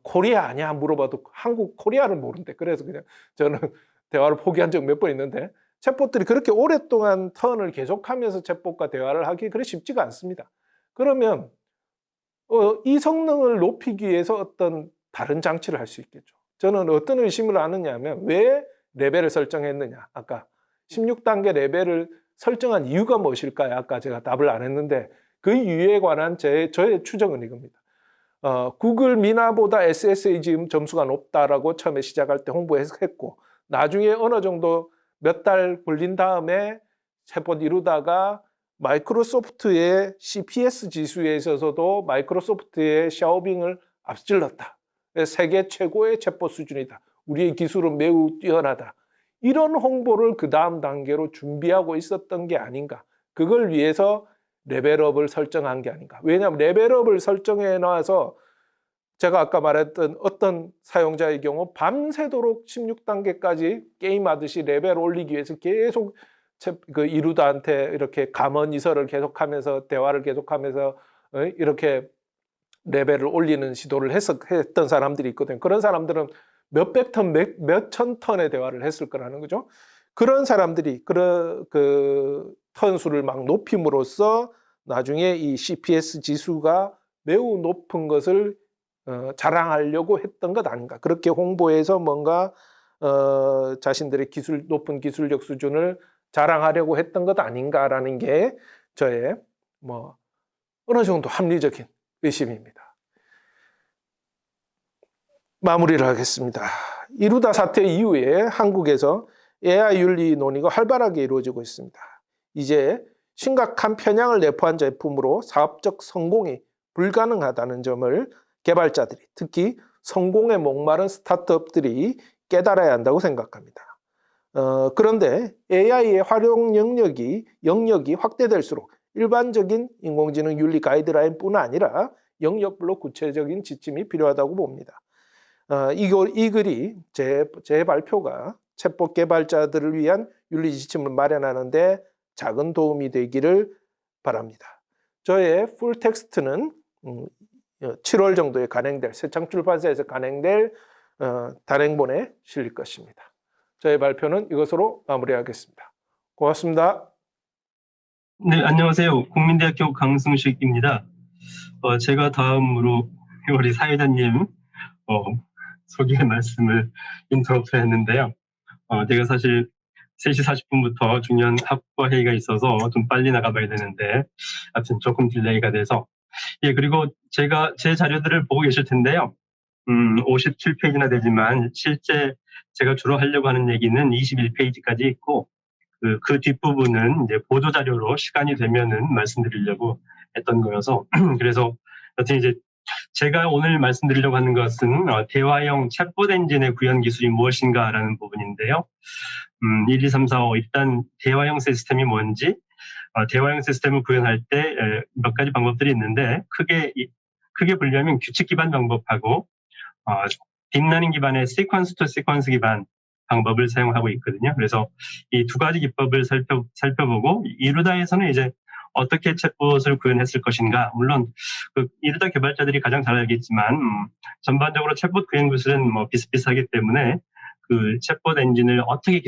코리아 아니야 물어봐도 한국 코리아를 모른대. 그래서 그냥 저는 대화를 포기한 적 몇 번 있는데 챗봇들이 그렇게 오랫동안 턴을 계속하면서 챗봇과 대화를 하기 그리 쉽지가 않습니다. 그러면 이 성능을 높이기 위해서 어떤 다른 장치를 할 수 있겠죠. 저는 어떤 의심을 하느냐 하면 왜 레벨을 설정했느냐. 아까 16단계 레벨을 설정한 이유가 무엇일까요? 아까 제가 답을 안 했는데 그 이유에 관한 저의 추정은 이겁니다. 구글 미나보다 SSA 지금 점수가 높다라고 처음에 시작할 때 홍보했고 나중에 어느 정도 몇 달 걸린 다음에 챗봇 이루다가 마이크로소프트의 CPS 지수에 있어서도 마이크로소프트의 샤오빙을 앞질렀다. 세계 최고의 챗봇 수준이다. 우리의 기술은 매우 뛰어나다. 이런 홍보를 그 다음 단계로 준비하고 있었던 게 아닌가. 그걸 위해서 레벨업을 설정한 게 아닌가. 왜냐하면 레벨업을 설정해 놔서 제가 아까 말했던 어떤 사용자의 경우 밤새도록 16단계까지 게임하듯이 레벨 올리기 위해서 계속 그 이루다한테 이렇게 감언 이설을 계속하면서 대화를 계속하면서 이렇게 레벨을 올리는 시도를 했던 사람들이 있거든요. 그런 사람들은 몇백 턴, 몇천 턴의 대화를 했을 거라는 거죠. 그런 사람들이 그 턴수를 막 높임으로써 나중에 이 CPS 지수가 매우 높은 것을 자랑하려고 했던 것 아닌가. 그렇게 홍보해서 뭔가 자신들의 높은 기술력 수준을 자랑하려고 했던 것 아닌가라는 게 저의 뭐 어느 정도 합리적인 의심입니다. 마무리를 하겠습니다. 이루다 사태 이후에 한국에서 AI 윤리 논의가 활발하게 이루어지고 있습니다. 이제 심각한 편향을 내포한 제품으로 사업적 성공이 불가능하다는 점을 개발자들이 특히 성공에 목마른 스타트업들이 깨달아야 한다고 생각합니다. 그런데 AI의 활용 영역이 확대될수록 일반적인 인공지능 윤리 가이드라인뿐 아니라 영역별로 구체적인 지침이 필요하다고 봅니다. 이 글이 제 발표가 챗봇 개발자들을 위한 윤리 지침을 마련하는 데 작은 도움이 되기를 바랍니다. 저의 풀 텍스트는 7월 정도에 간행될, 새창출판사에서 간행될 단행본에 실릴 것입니다. 저의 발표는 이것으로 마무리하겠습니다. 고맙습니다. 네, 안녕하세요. 국민대학교 강승식입니다. 제가 다음으로 우리 사회자님 소개 말씀을 인터럽트 했는데요. 제가 사실 3시 40분부터 중요한 학과 회의가 있어서 좀 빨리 나가봐야 되는데 아무튼 조금 딜레이가 돼서 그리고 제가 제 자료들을 보고 계실 텐데요. 57페이지나 되지만 실제 제가 주로 하려고 하는 얘기는 21페이지까지 있고 그 뒷부분은 이제 보조 자료로 시간이 되면은 말씀드리려고 했던 거여서 그래서 여튼 이제 제가 오늘 말씀드리려고 하는 것은 대화형 챗봇 엔진의 구현 기술이 무엇인가라는 부분인데요. 1, 2, 3, 4, 5 일단 대화형 시스템이 뭔지 대화형 시스템을 구현할 때 몇 가지 방법들이 있는데 크게 분류하면 규칙 기반 방법하고 딥러닝 기반의 시퀀스 투 시퀀스 기반 방법을 사용하고 있거든요. 그래서 이 두 가지 기법을 살펴보고 이루다에서는 이제 어떻게 챗봇을 구현했을 것인가. 물론 이루다 개발자들이 가장 잘 알겠지만 전반적으로 챗봇 구현 기술은 뭐 비슷비슷하기 때문에 그 챗봇 엔진을 어떻게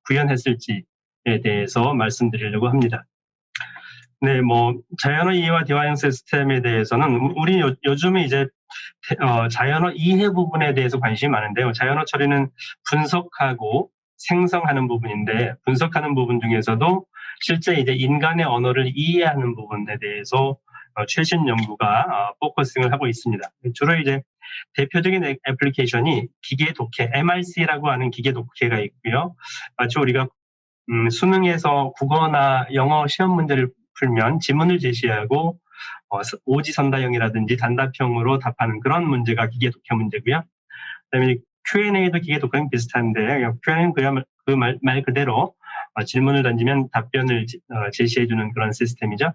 구현했을지에 대해서 말씀드리려고 합니다. 네, 뭐 자연어 이해와 대화형 시스템에 대해서는 우리 요즘에 이제 자연어 이해 부분에 대해서 관심이 많은데요. 자연어 처리는 분석하고 생성하는 부분인데 분석하는 부분 중에서도 실제 이제 인간의 언어를 이해하는 부분에 대해서 최신 연구가 포커싱을 하고 있습니다. 주로 이제 대표적인 애플리케이션이 기계 독해, MRC라고 하는 기계 독해가 있고요. 마치 우리가 수능에서 국어나 영어 시험 문제를 풀면 지문을 제시하고 오지선다형이라든지 단답형으로 답하는 그런 문제가 기계 독해 문제고요. 그다음에 Q&A도 기계 독해랑 비슷한데 Q&A는 그 말 그대로 질문을 던지면 답변을 제시해주는 그런 시스템이죠.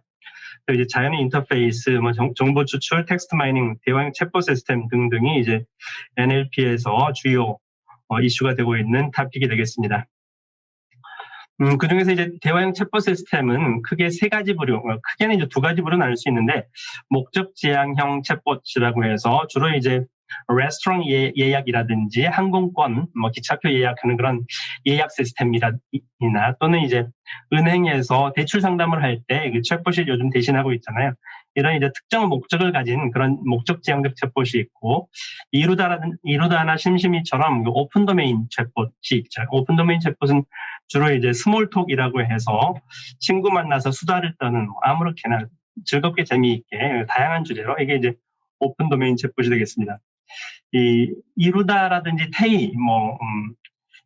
또 이제 자연의 인터페이스, 뭐 정보 추출, 텍스트 마이닝, 대화형 챗봇 시스템 등등이 이제 NLP에서 주요 이슈가 되고 있는 토픽이 되겠습니다. 그 중에서 이제 대화형 챗봇 시스템은 크게 세 가지 부류, 크게는 이제 두 가지 부류 나눌 수 있는데, 목적 지향형 챗봇이라고 해서 주로 이제 레스토랑 예약이라든지 항공권, 뭐 기차표 예약하는 그런 예약 시스템이나 또는 이제 은행에서 대출 상담을 할 때 그 챗봇이 요즘 대신하고 있잖아요. 이런 이제 특정 목적을 가진 그런 목적 지향적 챗봇이 있고, 이루다나 심심이처럼 그 오픈 도메인 챗봇이 있죠. 오픈 도메인 챗봇은 주로 이제 스몰톡이라고 해서 친구 만나서 수다를 떠는 아무렇게나 즐겁게 재미있게 다양한 주제로 이게 이제 오픈 도메인 챗봇이 되겠습니다. 이루다라든지 테이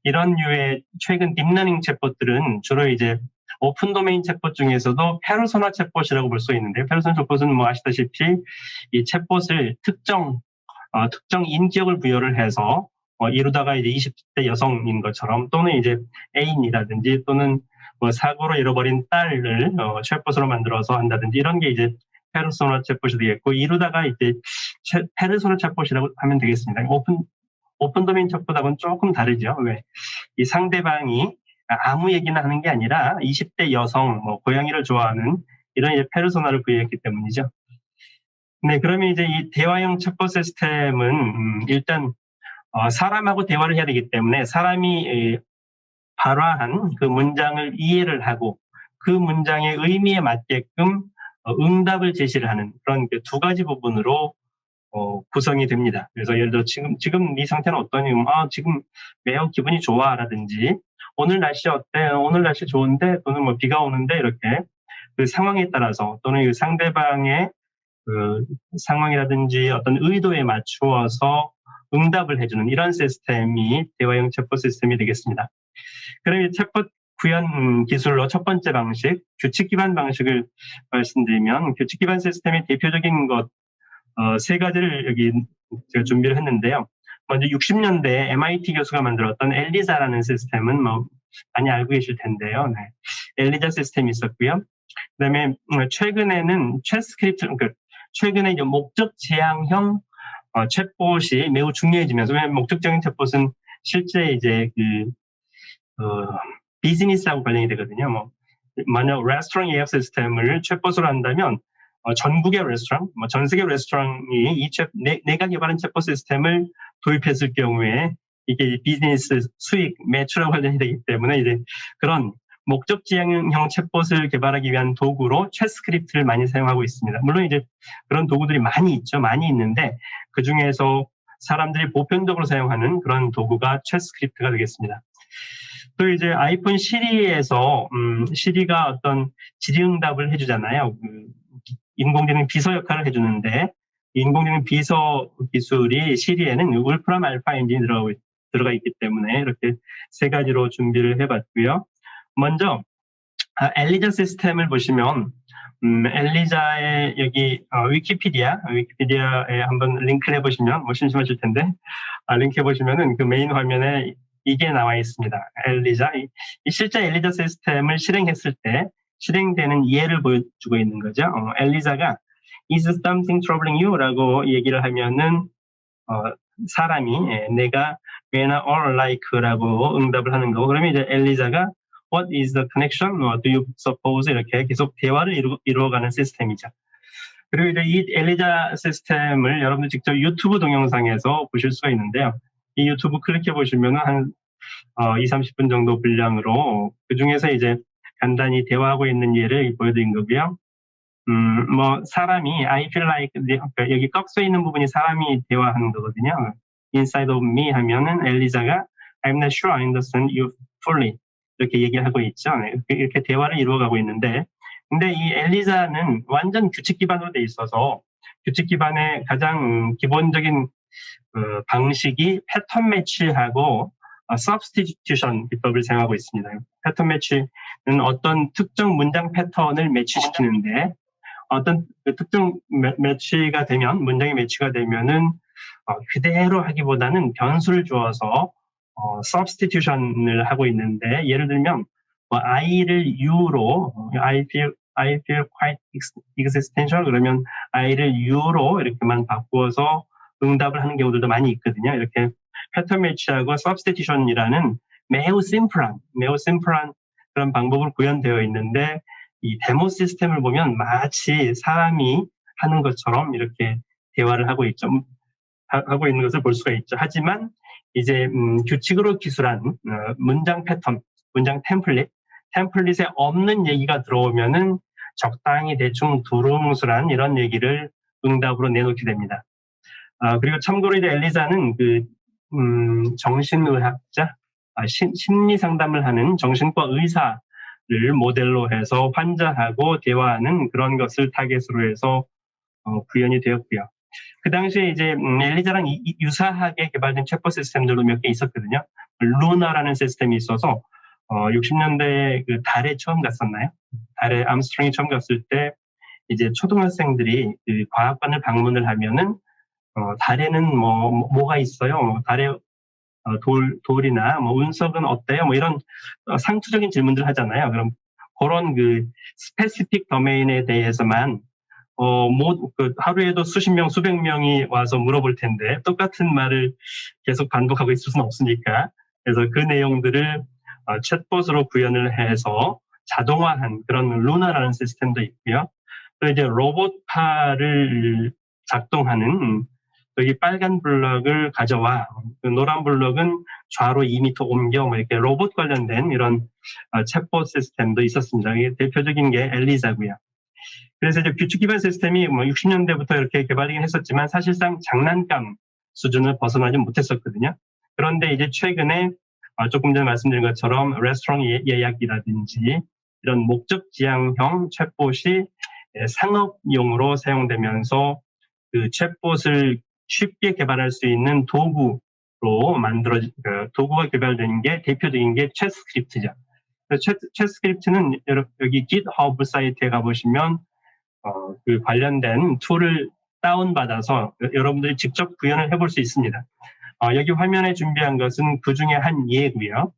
이런 류의 최근 딥러닝 챗봇들은 주로 이제 오픈 도메인 챗봇 중에서도 페르소나 챗봇이라고 볼 수 있는데요. 페르소나 챗봇은 뭐 아시다시피 이 챗봇을 특정 인격을 부여를 해서 이루다가 이제 20대 여성인 것처럼 또는 이제 애인이라든지 또는 뭐 사고로 잃어버린 딸을 챗봇으로 만들어서 한다든지 이런 게 이제 페르소나 챗봇이 되겠고 이루다가 이제 페르소나 챗봇이라고 하면 되겠습니다. 오픈 도메인 챗봇하고는 조금 다르죠. 왜? 이 상대방이 아무 얘기나 하는 게 아니라 20대 여성, 고양이를 좋아하는 이런 이제 페르소나를 부여했기 때문이죠. 네, 그러면 이제 이 대화형 챗봇 시스템은 일단 사람하고 대화를 해야 되기 때문에 사람이 발화한 그 문장을 이해를 하고 그 문장의 의미에 맞게끔 응답을 제시를 하는 그런 두 가지 부분으로 구성이 됩니다. 그래서 예를 들어 지금 네 상태는 어떠니? 지금 매우 기분이 좋아라든지 오늘 날씨 어때? 오늘 날씨 좋은데 또는 뭐 비가 오는데 이렇게 그 상황에 따라서 또는 그 상대방의 그 상황이라든지 어떤 의도에 맞추어서 응답을 해주는 이런 시스템이 대화형 챗봇 시스템이 되겠습니다. 그럼 챗봇 구현 기술로 첫 번째 방식, 규칙 기반 방식을 말씀드리면 규칙 기반 시스템의 대표적인 것 세 가지를 여기 제가 준비를 했는데요. 먼저 60년대에 MIT 교수가 만들었던 엘리자라는 시스템은 뭐 많이 알고 계실 텐데요. 네. 엘리자 시스템이 있었고요. 그다음에 최근에는 챗스크립트, 그러니까 최근에 이제 목적 지향형 챗봇이 매우 중요해지면서, 왜냐하면 목적적인 챗봇은 실제 이제 비즈니스하고 관련이 되거든요. 뭐 만약 레스토랑 예약 시스템을 챗봇으로 한다면 전국의 레스토랑, 전 세계 레스토랑이 내가 개발한 챗봇 시스템을 도입했을 경우에 이게 비즈니스 수익, 매출하고 관련이 되기 때문에 이제 그런 목적 지향형 챗봇을 개발하기 위한 도구로 챗스크립트를 많이 사용하고 있습니다. 물론 이제 그런 도구들이 많이 있죠. 많이 있는데 그 중에서 사람들이 보편적으로 사용하는 그런 도구가 챗스크립트가 되겠습니다. 또 이제 아이폰 시리에서 시리가 어떤 질의응답을 해주잖아요. 인공지능 비서 역할을 해주는데 인공지능 비서 기술이 시리에는 울프람 알파 엔진이 들어가 있기 때문에 이렇게 세 가지로 준비를 해봤고요. 먼저 엘리자 시스템을 보시면 엘리자의 여기 위키피디아에 한번 링크를 해보시면 뭐 심심하실 텐데 링크 해보시면은 그 메인 화면에 이게 나와 있습니다. 엘리자. 이 실제 엘리자 시스템을 실행했을 때 실행되는 예를 보여주고 있는 거죠. 엘리자가 is something troubling you? 라고 얘기를 하면은 사람이 내가 when or like 라고 응답을 하는 거고, 그러면 이제 엘리자가 what is the connection? What do you suppose? 이렇게 계속 대화를 이루어가는 시스템이죠. 그리고 이제 이 엘리자 시스템을 여러분들 직접 유튜브 동영상에서 보실 수가 있는데요. 이 유튜브 클릭해 보시면 한 20-30분 정도 분량으로 그 중에서 이제 간단히 대화하고 있는 예를 보여드린 거고요. 뭐 사람이 I feel like, 여기 꺽 써 있는 부분이 사람이 대화하는 거거든요. Inside of me 하면은 엘리자가 I'm not sure I understand you fully 이렇게 얘기하고 있죠. 이렇게 대화를 이루어가고 있는데, 근데 이 엘리자는 완전 규칙 기반으로 돼 있어서 규칙 기반의 가장 기본적인 방식이 패턴 매치하고 substitution 기법을 사용하고 있습니다. 패턴 매치는 어떤 특정 문장 패턴을 매치시키는데, 어떤 특정 매치가 되면, 문장이 매치가 되면은 그대로 하기보다는 변수를 주어서 substitution을 하고 있는데, 예를 들면 I를 U로 I feel quite existential 그러면 I를 U로 이렇게만 바꾸어서 응답을 하는 경우들도 많이 있거든요. 이렇게 패턴 매치하고 substitution이라는 매우 심플한 그런 방법으로 구현되어 있는데, 이 데모 시스템을 보면 마치 사람이 하는 것처럼 이렇게 대화를 하고 있는 것을 볼 수가 있죠. 하지만 이제 규칙으로 기술한 문장 패턴, 문장 템플릿에 없는 얘기가 들어오면은 적당히 대충 두루뭉술한 이런 얘기를 응답으로 내놓게 됩니다. 그리고 참고로 이제 엘리자는 정신의학자, 심리 상담을 하는 정신과 의사를 모델로 해서 환자하고 대화하는 그런 것을 타겟으로 해서 구현이 되었고요. 그 당시에 이제 엘리자랑 유사하게 개발된 챗봇 시스템들도 몇 개 있었거든요. 루나라는 시스템이 있어서 60년대에 그 달에 처음 갔었나요? 달에 암스트롱이 처음 갔을 때 이제 초등학생들이 그 과학관을 방문을 하면은 달에는 뭐가 있어요? 달에 돌이나 뭐 운석은 어때요? 뭐 이런 상투적인 질문들 하잖아요. 그럼 그런 그 스페시픽 도메인에 대해서만 하루에도 수십 명, 수백 명이 와서 물어볼 텐데 똑같은 말을 계속 반복하고 있을 수는 없으니까, 그래서 그 내용들을 챗봇으로 구현을 해서 자동화한 그런 루나라는 시스템도 있고요. 또 이제 로봇파를 작동하는, 여기 빨간 블럭을 가져와 그 노란 블럭은 좌로 2m 옮겨, 뭐 이렇게 로봇 관련된 이런 챗봇 시스템도 있었습니다. 이게 대표적인 게 엘리자고요. 그래서 이제 규칙 기반 시스템이 60년대부터 이렇게 개발이긴 했었지만 사실상 장난감 수준을 벗어나지 못했었거든요. 그런데 이제 최근에 조금 전에 말씀드린 것처럼 레스토랑 예약이라든지 이런 목적 지향형 챗봇이 상업용으로 사용되면서 그 챗봇을 쉽게 개발할 수 있는 도구가 개발된 게 대표적인 게 챗스크립트죠. 챗스크립트는 여기 GitHub 사이트에 가보시면 그 관련된 툴을 다운받아서 여러분들이 직접 구현을 해볼 수 있습니다. 여기 화면에 준비한 것은 그 중에 한 예고요.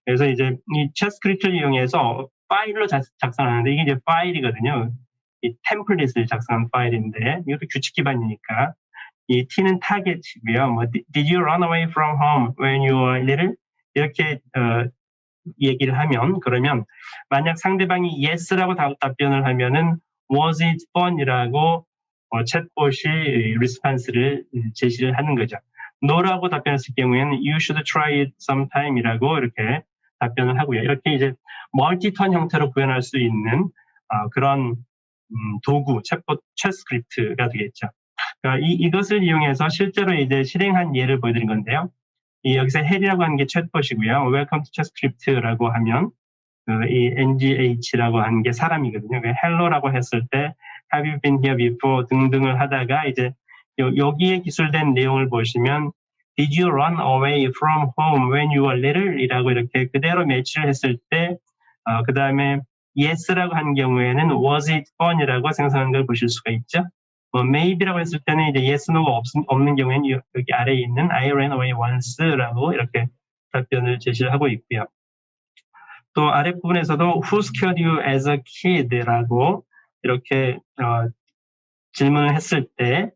그래서 이제 이 챗스크립트를 이용해서 파일로 작성하는데 이게 이제 파일이거든요. 이 템플릿을 작성한 파일인데 이것도 규칙 기반이니까 이 T는 타겟이고요. 뭐 Did you run away from home when you were little? 이렇게 얘기를 하면 그러면 만약 상대방이 yes라고 답변을 하면은 was it fun이라고 챗봇이 리스판스를 제시를 하는 거죠. no라고 답변했을 경우에는 you should try it sometime이라고 이렇게 답변을 하고요. 이렇게 이제 멀티턴 형태로 구현할 수 있는 그런 도구, 챗 스크립트가 되겠죠. 그러니까 이것을 이용해서 실제로 이제 실행한 예를 보여드린 건데요. 여기서 헬이라고 하는 게 챗봇이고요. Welcome to 챗스크립트라고 하면 이 NGH라고 하는 게 사람이거든요. hello라고 했을 때 Have you been here before 등등을 하다가 이제 여기에 기술된 내용을 보시면 Did you run away from home when you were little? 이라고 이렇게 그대로 매치를 했을 때 그 다음에 yes라고 한 경우에는 was it fun이라고 생성하는 걸 보실 수가 있죠. maybe라고 했을 때는 이제 yes, no가 없는 경우에는 여기 아래에 있는 I ran away once라고 이렇게 답변을 제시를 하고 있고요. 또 아랫부분에서도 Who scared you as a kid라고 이렇게 질문을 했을 때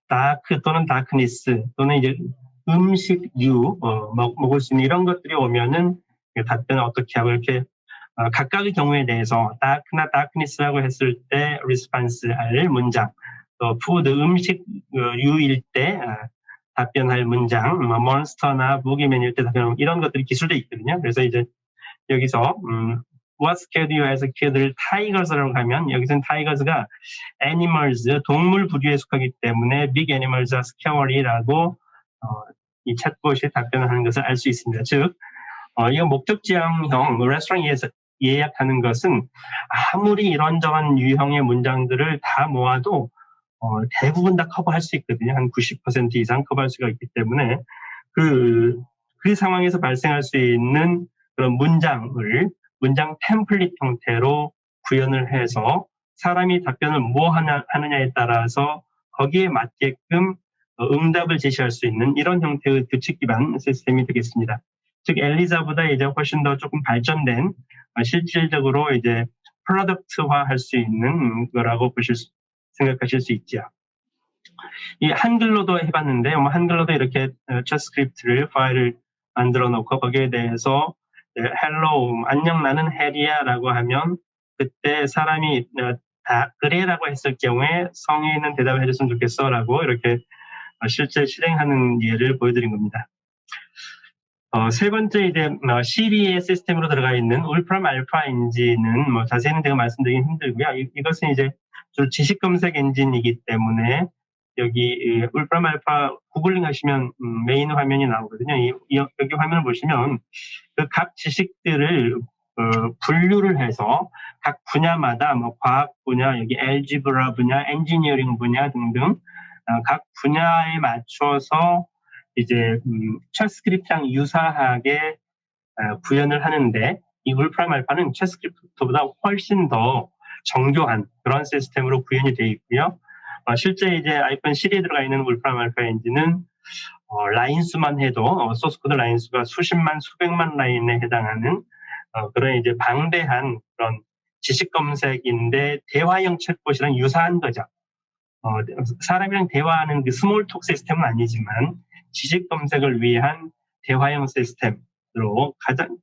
dark 또는 darkness 또는 이제 음식류 먹을 수 있는 이런 것들이 오면은 답변을 어떻게 하고 이렇게 각각의 경우에 대해서 dark나 darkness라고 했을 때 response 할 문장, 또 food 음식류일 때 답변할 문장, monster나 boogeyman일 때 답변 이런 것들이 기술되어 있거든요. 그래서 이제 여기서 What scared you as a kid를 tigers라고 하면 여기서는 tigers가 animals, 동물 부류에 속하기 때문에 big animals are scary라고 이 챗봇이 답변을 하는 것을 알 수 있습니다. 즉, 이거 목적지향형 레스토랑에서 예약하는 것은 아무리 이런저런 유형의 문장들을 다 모아도 대부분 다 커버할 수 있거든요. 한 90% 이상 커버할 수가 있기 때문에 그 상황에서 발생할 수 있는 그런 문장 템플릿 형태로 구현을 해서 사람이 답변을 뭐 하느냐에 따라서 거기에 맞게끔 응답을 제시할 수 있는 이런 형태의 규칙 기반 시스템이 되겠습니다. 즉 엘리자보다 이제 훨씬 더 조금 발전된 실질적으로 이제 프로덕트화 할 수 있는 거라고 생각하실 수 있죠. 이 한글로도 해봤는데요. 한글로도 이렇게 챗 스크립트를 파일을 만들어 놓고 거기에 대해서 hello, 안녕 나는 헬이야라고 하면 그때 사람이 그래라고 했을 경우에 성의 있는 대답을 해줬으면 좋겠어라고 이렇게 실제 실행하는 예를 보여드린 겁니다. 세 번째 이제 C리의 시스템으로 들어가 있는 울프람 알파 엔진은 자세히는 제가 말씀드리긴 힘들고요. 이것은 이제 주로 지식 검색 엔진이기 때문에 여기 울프람 알파 구글링 하시면 메인 화면이 나오거든요. 여기 화면을 보시면 그 각 지식들을 분류를 해서 각 분야마다 과학 분야, 여기 알지브라 분야, 엔지니어링 분야 등등 각 분야에 맞춰서 이제 챗 스크립트랑 유사하게 구현을 하는데 이 울프람 알파는 챗 스크립트보다 훨씬 더 정교한 그런 시스템으로 구현이 되어 있고요. 실제 이제 아이폰 C리에 들어가 있는 울프람 알파 엔진은 라인 수만 해도 소스 코드 라인 수가 수십만, 수백만 라인에 해당하는 그런 이제 방대한 그런 지식 검색인데 대화형 챗봇이랑 유사한 거죠. 사람이랑 대화하는 그 스몰톡 시스템은 아니지만 지식 검색을 위한 대화형 시스템으로 가장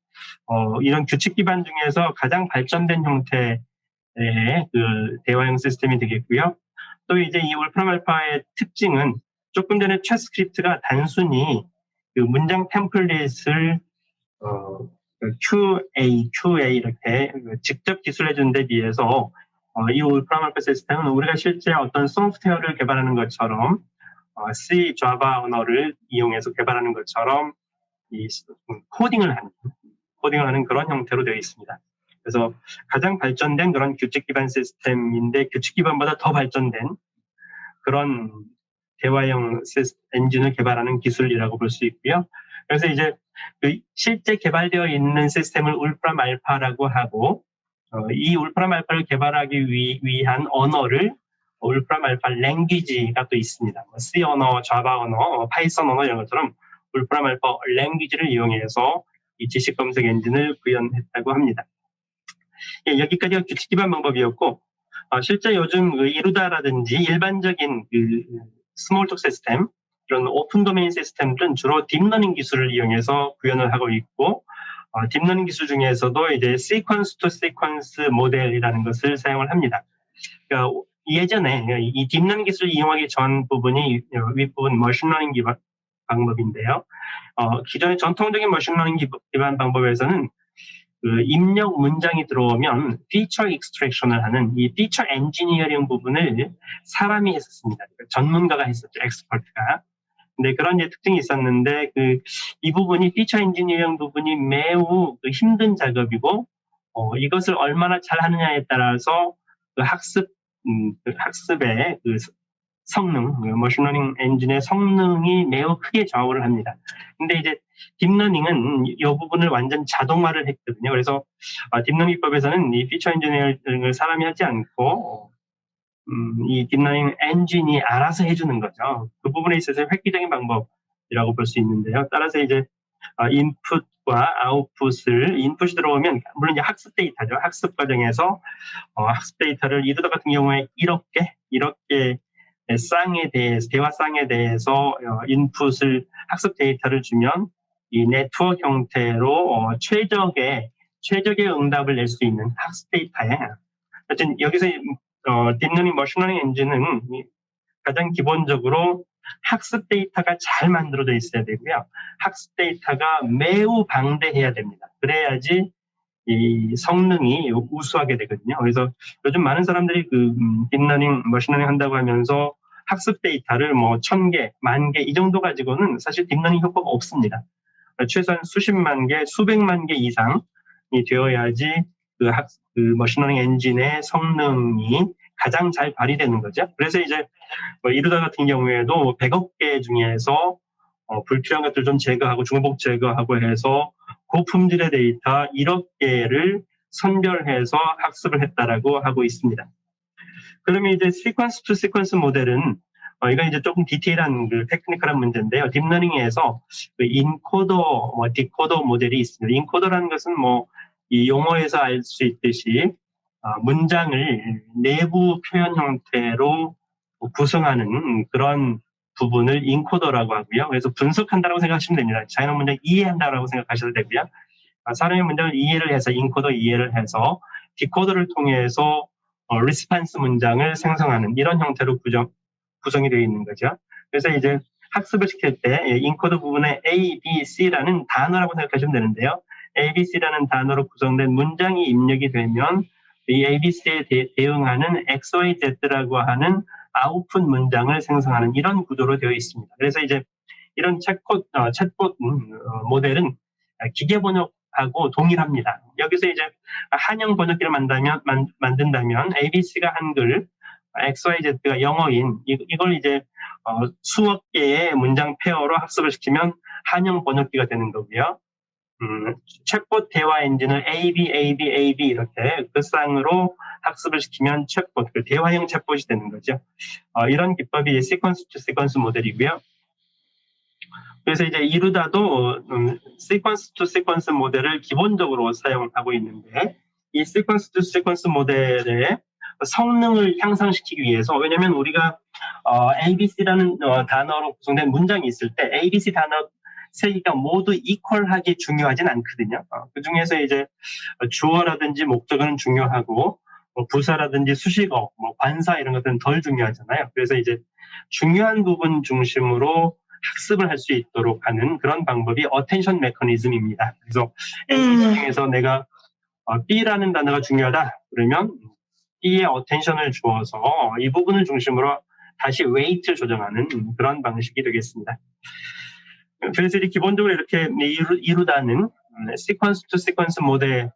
이런 규칙 기반 중에서 가장 발전된 형태의 그 대화형 시스템이 되겠고요. 또 이제 이 울프람 알파의 특징은 조금 전에 챗 스크립트가 단순히 그 문장 템플릿을 QA 이렇게 직접 기술해 준 데 비해서 이 울프람 알파 시스템은 우리가 실제 어떤 소프트웨어를 개발하는 것처럼 C, Java 언어를 이용해서 개발하는 것처럼 이 코딩을 하는 그런 형태로 되어 있습니다. 그래서 가장 발전된 그런 규칙 기반 시스템인데 규칙 기반보다 더 발전된 그런 대화형 엔진을 개발하는 기술이라고 볼 수 있고요. 그래서 이제 실제 개발되어 있는 시스템을 울프람 알파라고 하고 이 울프람 알파를 개발하기 위한 언어를 울프람 알파 랭귀지가 또 있습니다. C 언어, 자바 언어, 파이썬 언어 이런 것처럼 울프람 알파 랭귀지를 이용해서 이 지식 검색 엔진을 구현했다고 합니다. 예, 여기까지가 규칙 기반 방법이었고, 실제 요즘 그 이루다라든지 일반적인 그 스몰톡 시스템, 이런 오픈 도메인 시스템들은 주로 딥러닝 기술을 이용해서 구현을 하고 있고, 딥러닝 기술 중에서도 이제 시퀀스 투 시퀀스 모델이라는 것을 사용을 합니다. 그러니까 예전에 이 딥러닝 기술을 이용하기 전 부분이 윗부분 머신러닝 기반 방법인데요. 기존의 전통적인 머신러닝 기반 방법에서는 그 입력 문장이 들어오면 피처 익스트랙션을 하는 이 피처 엔지니어링 부분을 사람이 했었습니다. 전문가가 했었죠, 엑스퍼트가. 근데 그런 이제 특징이 있었는데 이 부분이 피처 엔지니어링 부분이 매우 힘든 작업이고 이것을 얼마나 잘 하느냐에 따라서 그 학습의 그 성능, 머신러닝 엔진의 성능이 매우 크게 좌우를 합니다. 근데 이제 딥러닝은 이 부분을 완전 자동화를 했거든요. 그래서 딥러닝 기법에서는 이 피처 엔지니어링을 사람이 하지 않고 이 딥러닝 엔진이 알아서 해주는 거죠. 그 부분에 있어서 획기적인 방법이라고 볼 수 있는데요. 따라서 이제 인풋과 아웃풋을 인풋이 들어오면 물론 이제 학습 데이터죠. 학습 과정에서 학습 데이터를 이루다 같은 경우에 이렇게 쌍에 대해서 대화 쌍에 대해서 인풋을 학습 데이터를 주면 이 네트워크 형태로 최적의 응답을 낼 수 있는 학습 데이터에 하여튼 여기서 딥러닝 머신러닝 엔진은 가장 기본적으로 학습 데이터가 잘 만들어져 있어야 되고요. 학습 데이터가 매우 방대해야 됩니다. 그래야지 이 성능이 우수하게 되거든요. 그래서 요즘 많은 사람들이 딥러닝, 머신러닝 한다고 하면서 학습 데이터를 뭐 1000개, 10,000개 이 정도 가지고는 사실 딥러닝 효과가 없습니다. 최소한 수십만 개, 수백만 개 이상이 되어야지 머신러닝 엔진의 성능이 가장 잘 발휘되는 거죠. 그래서 이제 이루다 같은 경우에도 100억 개 중에서 불필요한 것들 좀 제거하고 중복 제거하고 해서 고품질의 데이터 1억 개를 선별해서 학습을 했다라고 하고 있습니다. 그러면 이제 시퀀스 투 시퀀스 모델은 이건 이제 조금 디테일한 테크니컬한 문제인데요. 딥러닝에서 인코더, 디코더 모델이 있습니다. 인코더라는 것은 이 용어에서 알 수 있듯이 문장을 내부 표현 형태로 구성하는 그런 부분을 인코더라고 하고요. 그래서 분석한다고 생각하시면 됩니다. 자연어 문장 이해한다라고 생각하셔도 되고요. 사람의 문장을 이해를 해서 인코더 이해를 해서 디코더를 통해서 리스판스 문장을 생성하는 이런 형태로 구성이 되어 있는 거죠. 그래서 이제 학습을 시킬 때 인코더 부분에 A, B, C라는 단어라고 생각하시면 되는데요. A, B, C라는 단어로 구성된 문장이 입력이 되면 이 A, B, C에 대응하는 X, Y, Z라고 하는 아웃풋 문장을 생성하는 이런 구조로 되어 있습니다. 그래서 이제 이런 챗봇 모델은 기계 번역하고 동일합니다. 여기서 이제 한영 번역기를 만든다면 ABC가 한글, XYZ가 영어인 이걸 이제 수억 개의 문장 페어로 학습을 시키면 한영 번역기가 되는 거고요. 챗봇 대화 엔진을 AB 이렇게 그 쌍으로 학습을 시키면 챗봇, 대화형 챗봇이 되는 거죠. 이런 기법이 시퀀스 투 시퀀스 모델이고요. 그래서 이제 이루다도 시퀀스 투 시퀀스 모델을 기본적으로 사용하고 있는데 이 시퀀스 투 시퀀스 모델의 성능을 향상시키기 위해서 왜냐하면 우리가 ABC라는 단어로 구성된 문장이 있을 때 ABC 단어 세 개가 모두 이퀄하게 중요하진 않거든요. 그 중에서 이제 주어라든지 목적어는 중요하고 부사라든지 수식어, 관사 이런 것들은 덜 중요하잖아요. 그래서 이제 중요한 부분 중심으로 학습을 할 수 있도록 하는 그런 방법이 어텐션 메커니즘입니다. 그래서 ABC 중에서 내가 B라는 단어가 중요하다 그러면 B에 어텐션을 주어서 이 부분을 중심으로 다시 웨이트 조정하는 그런 방식이 되겠습니다. 그래서 기본적으로 이렇게 이루다는 시퀀스 투 시퀀스 모델에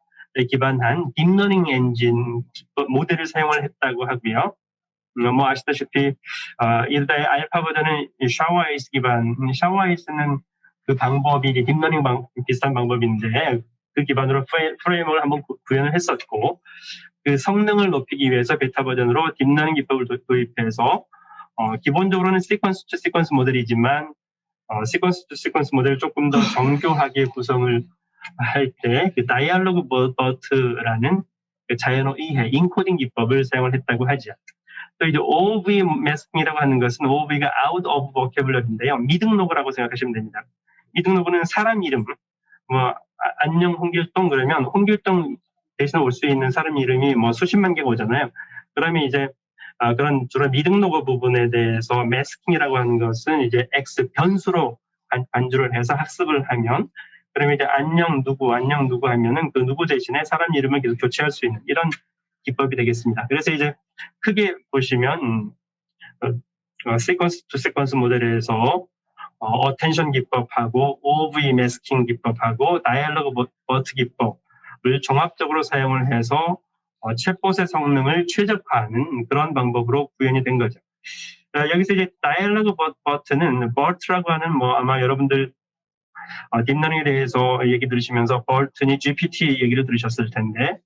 기반한 딥러닝 엔진 모델을 사용을 했다고 하고요. 아시다시피 이루다의 알파 버전은 샤워아이스 기반, 샤워아이스는 그 방법이 딥러닝 비슷한 방법인데 그 기반으로 프레임을 한번 구현을 했었고 그 성능을 높이기 위해서 베타 버전으로 딥러닝 기법을 도입해서 기본적으로는 시퀀스 투 시퀀스 모델이지만 시퀀스 투 시퀀스 모델을 조금 더 정교하게 구성을 할 때 그 다이얼로그 버트라는 그 자연어 이해, 인코딩 기법을 사용을 했다고 하죠. 또 이제 OOV 매스킹이라고 하는 것은 OOV가 out of vocabulary인데요. 미등록어라고 생각하시면 됩니다. 미등록어는 사람 이름, 뭐 안녕 홍길동 그러면 홍길동 대신에 올 수 있는 사람 이름이 뭐 수십만 개가 오잖아요. 그러면 이제 그런 주로 미등록어 부분에 대해서 매스킹이라고 하는 것은 이제 X 변수로 간주를 해서 학습을 하면 그러면 이제 안녕 누구 하면은 그 누구 대신에 사람 이름을 계속 교체할 수 있는 이런 기법이 되겠습니다. 그래서 이제 크게 보시면 시퀀스 투 시퀀스 모델에서 어텐션 기법하고 OOV 매스킹 기법하고 다이얼로그 버트 기법을 종합적으로 사용을 해서 챗봇의 성능을 최적화하는 그런 방법으로 구현이 된 거죠. 여기서 이제 다이얼로그 버트는 BERT라고 하는 뭐 아마 여러분들 딥러닝에 대해서 얘기 들으시면서 BERT니 GPT 얘기를 들으셨을 텐데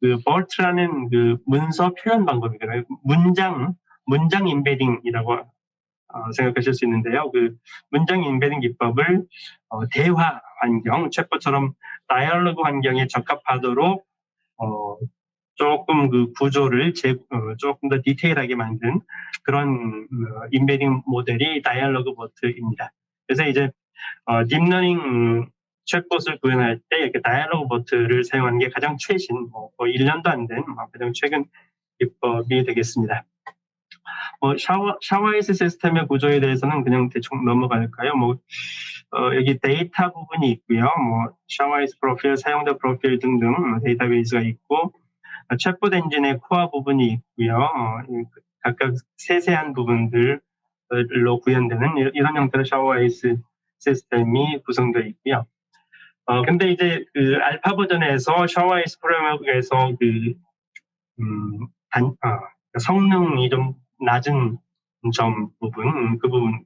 그 BERT라는 그 문서 표현 방법이거든요. 문장 임베딩이라고 생각하실 수 있는데요. 그 문장 임베딩 기법을 대화 환경, 챗봇처럼 다이얼로그 환경에 적합하도록 조금 그 구조를 조금 더 디테일하게 만든 그런 임베딩 모델이 다이얼로그 버트입니다. 그래서 이제 딥러닝 챗봇을 구현할 때 이렇게 다이얼로그 버트를 사용하는 게 가장 최신, 거의 1년도 안 된 가장 최근 기법이 되겠습니다. 샤워아이스 시스템의 구조에 대해서는 그냥 대충 넘어갈까요? 여기 데이터 부분이 있고요. 샤워아이스 프로필, 사용자 프로필 등등 데이터베이스가 있고, 챗봇 엔진의 코어 부분이 있고요. 각각 세세한 부분들로 구현되는 이런 형태의 샤워아이스 시스템이 구성되어 있고요. 근데 이제 그 알파 버전에서 샤워아이스 프레임워크에서 성능이 좀 낮은 점 부분, 그 부분,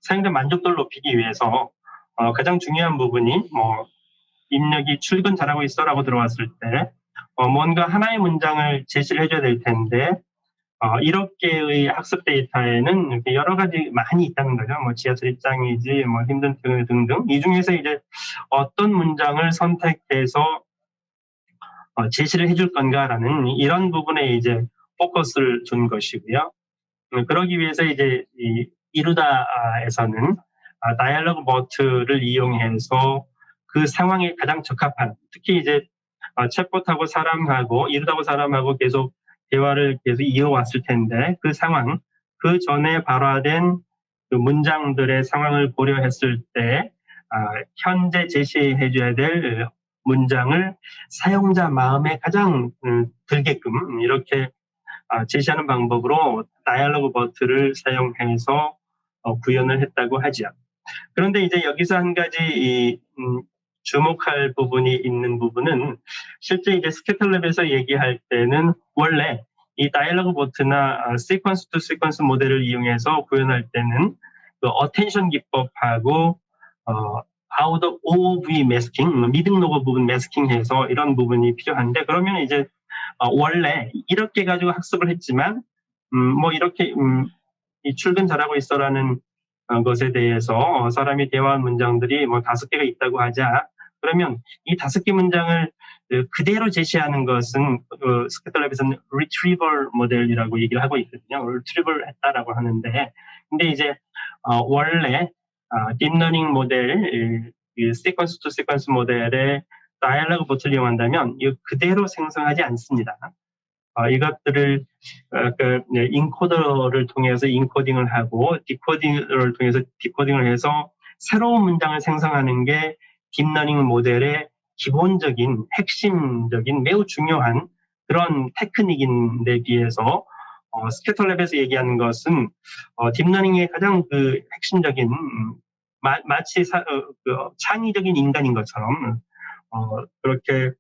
사용자 만족도를 높이기 위해서 가장 중요한 부분이 입력이 출근 잘하고 있어라고 들어왔을 때 뭔가 하나의 문장을 제시를 해줘야 될 텐데 1억 개의 학습 데이터에는 이렇게 여러 가지 많이 있다는 거죠. 지하철 입장이지, 힘든 등등. 이 중에서 이제 어떤 문장을 선택해서 제시를 해줄 건가라는 이런 부분에 이제 포커스를 준 것이고요. 그러기 위해서 이제 이 이루다에서는 다이얼로그 버트를 이용해서 그 상황에 가장 적합한, 특히 이제 챗봇하고 사람하고 이루다고 사람하고 계속 대화를 계속 이어왔을 텐데 그 상황, 그 전에 발화된 그 문장들의 상황을 고려했을 때 현재 제시해줘야 될 문장을 사용자 마음에 가장 들게끔 이렇게 제시하는 방법으로 다이얼로그 버트를 사용해서 구현을 했다고 하죠. 그런데 이제 여기서 한 가지 주목할 부분이 있는 부분은 실제 이제 스캐터랩에서 얘기할 때는 원래 이 다이얼로그 버트나 시퀀스 투 시퀀스 모델을 이용해서 구현할 때는 그 어텐션 기법하고 out of OOV 매스킹, 미등록어 부분 매스킹해서 이런 부분이 필요한데 그러면 이제 원래 이렇게 가지고 학습을 했지만 이렇게 이 출근 잘하고 있어라는 것에 대해서 사람이 대화한 문장들이 5개가 있다고 하자. 그러면 이 5개 문장을 그대로 제시하는 것은 스캐터랩에서는 retrieval 모델이라고 얘기를 하고 있거든요. retrieval 했다라고 하는데, 근데 이제 원래 딥러닝 모델, 시퀀스 투 시퀀스 모델의 다이얼로그 버트를 이용한다면 이거 그대로 생성하지 않습니다. 이것들을 인코더를 통해서 인코딩을 하고 디코딩을 통해서 디코딩을 해서 새로운 문장을 생성하는 게 딥러닝 모델의 기본적인 핵심적인 매우 중요한 그런 테크닉인데 비해서 스캐터랩에서 얘기하는 것은 딥러닝의 가장 그 핵심적인 마치 창의적인 인간인 것처럼 그렇게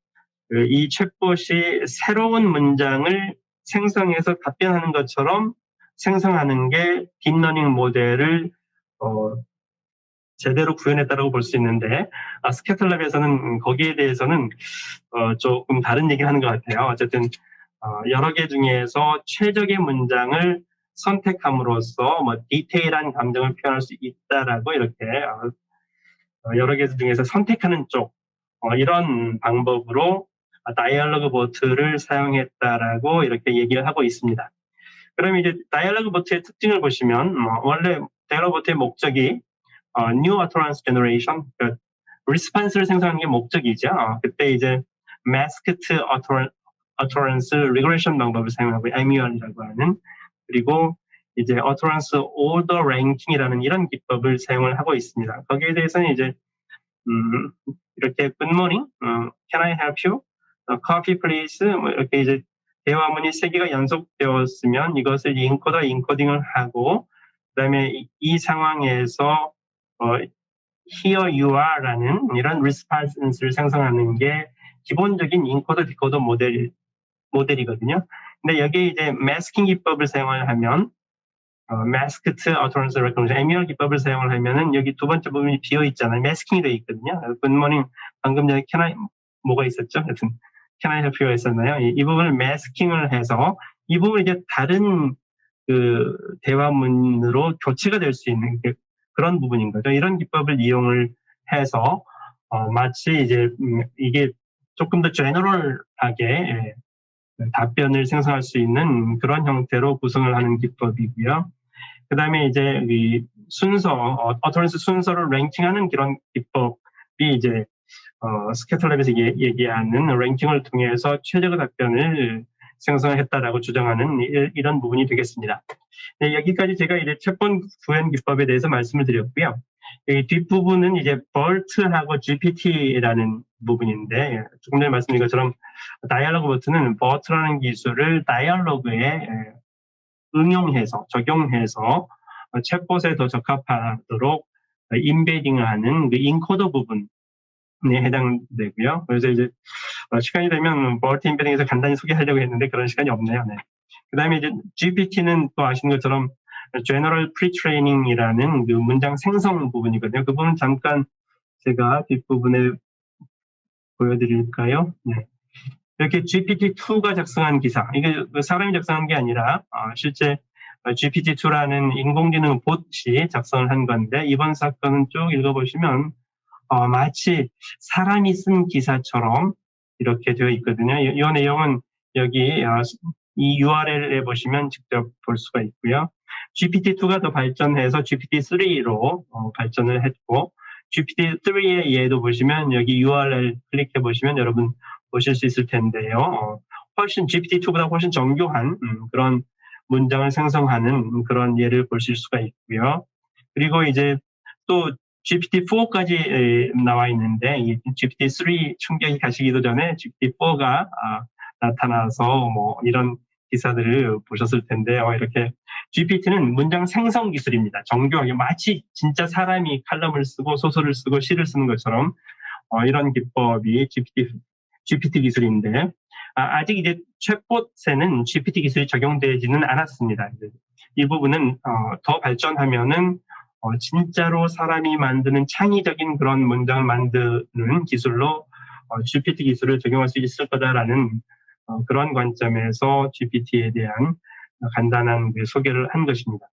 이 챗봇이 새로운 문장을 생성해서 답변하는 것처럼 생성하는 게 딥러닝 모델을 제대로 구현했다고 볼 수 있는데 스캐터랩에서는 거기에 대해서는 조금 다른 얘기를 하는 것 같아요. 어쨌든 여러 개 중에서 최적의 문장을 선택함으로써 뭐 디테일한 감정을 표현할 수 있다라고 이렇게 여러 개 중에서 선택하는 쪽 이런 방법으로 다이얼로그 보트를 사용했다라고 이렇게 얘기를 하고 있습니다. 그럼 이제 다이얼로그 보트의 특징을 보시면 원래 다이얼로그 보트의 목적이 New Utterance Generation, 그러니까 리스판스를 생성하는 게 목적이죠. 그때 이제 Masked Utterance Regression 방법을 사용하고 MER이라고 하는, 그리고 이제 Utterance Order Ranking이라는 이런 기법을 사용을 하고 있습니다. 거기에 대해서는 이제 이렇게 Good morning, can I help you? Coffee please. 뭐 이렇게 이제 대화문이 3개가 연속되었으면 이것을 인코더 인코딩을 하고, 그다음에 이 상황에서 here you are라는 이런 response를 생성하는 게 기본적인 인코더 디코더 모델이거든요. 근데 여기에 이제 masking 기법을 사용을 하면 masked utterance recognition, MER 기법을 사용을 하면은 여기 두 번째 부분이 비어 있잖아요. masking이 되어 있거든요. Good morning, 방금 전에 can I 뭐가 있었죠? 하여튼 can I help you 했었나요? 이 부분을 masking을 해서 이 부분이 이제 다른 그 대화문으로 교체가 될 수 있는 그런 부분인 거죠. 이런 기법을 이용을 해서 마치 이제 이게 조금 더 제너럴하게 답변을 생성할 수 있는 그런 형태로 구성을 하는 기법이고요. 그 다음에 이제 이 어터런스 순서를 랭킹하는 그런 기법이 이제 스캐터랩에서 얘기하는 랭킹을 통해서 최적의 답변을 생성했다라고 주장하는 이런 부분이 되겠습니다. 네, 여기까지 제가 이제 챗본 구현 기법에 대해서 말씀을 드렸고요. 이 뒷부분은 이제 BERT하고 GPT라는 부분인데, 조금 전에 말씀드린 것처럼 다이얼로그 보트는 BERT라는 기술을 다이얼로그에 응용해서 적용해서 챗봇에 더 적합하도록 인베딩을 하는 그 인코더 부분에 해당되고요. 그래서 이제 시간이 되면 BERT 인베딩에서 간단히 소개하려고 했는데 그런 시간이 없네요. 네. 그 다음에 이제 GPT는 또 아시는 것처럼 General Pre-training이라는 그 문장 생성 부분이거든요. 그 부분 잠깐 제가 뒷부분에 보여드릴까요? 네. 이렇게 GPT-2가 작성한 기사, 이게 사람이 작성한 게 아니라 실제 GPT-2라는 인공지능 봇이 작성을 한 건데, 이번 사건은 쭉 읽어보시면 마치 사람이 쓴 기사처럼 이렇게 되어 있거든요. 이 내용은 여기 이 URL에 보시면 직접 볼 수가 있고요. GPT-2가 더 발전해서 GPT-3로 발전을 했고, GPT-3의 예도 보시면 여기 URL 클릭해 보시면 여러분 보실 수 있을 텐데요. 훨씬 GPT-2보다 훨씬 정교한 그런 문장을 생성하는 그런 예를 보실 수가 있고요. 그리고 이제 또 GPT-4까지 나와 있는데, 이 GPT-3 충격이 가시기도 전에 GPT-4가 나타나서 뭐 이런 기사들을 보셨을 텐데요. 이렇게 GPT는 문장 생성 기술입니다. 정교하게 마치 진짜 사람이 칼럼을 쓰고 소설을 쓰고 시를 쓰는 것처럼 이런 기법이 GPT 기술인데, 아직 이제 챗봇에는 GPT 기술이 적용되지는 않았습니다. 이 부분은 더 발전하면은 진짜로 사람이 만드는 창의적인 그런 문장을 만드는 기술로 GPT 기술을 적용할 수 있을 거다라는 그런 관점에서 GPT에 대한 간단한 소개를 한 것입니다.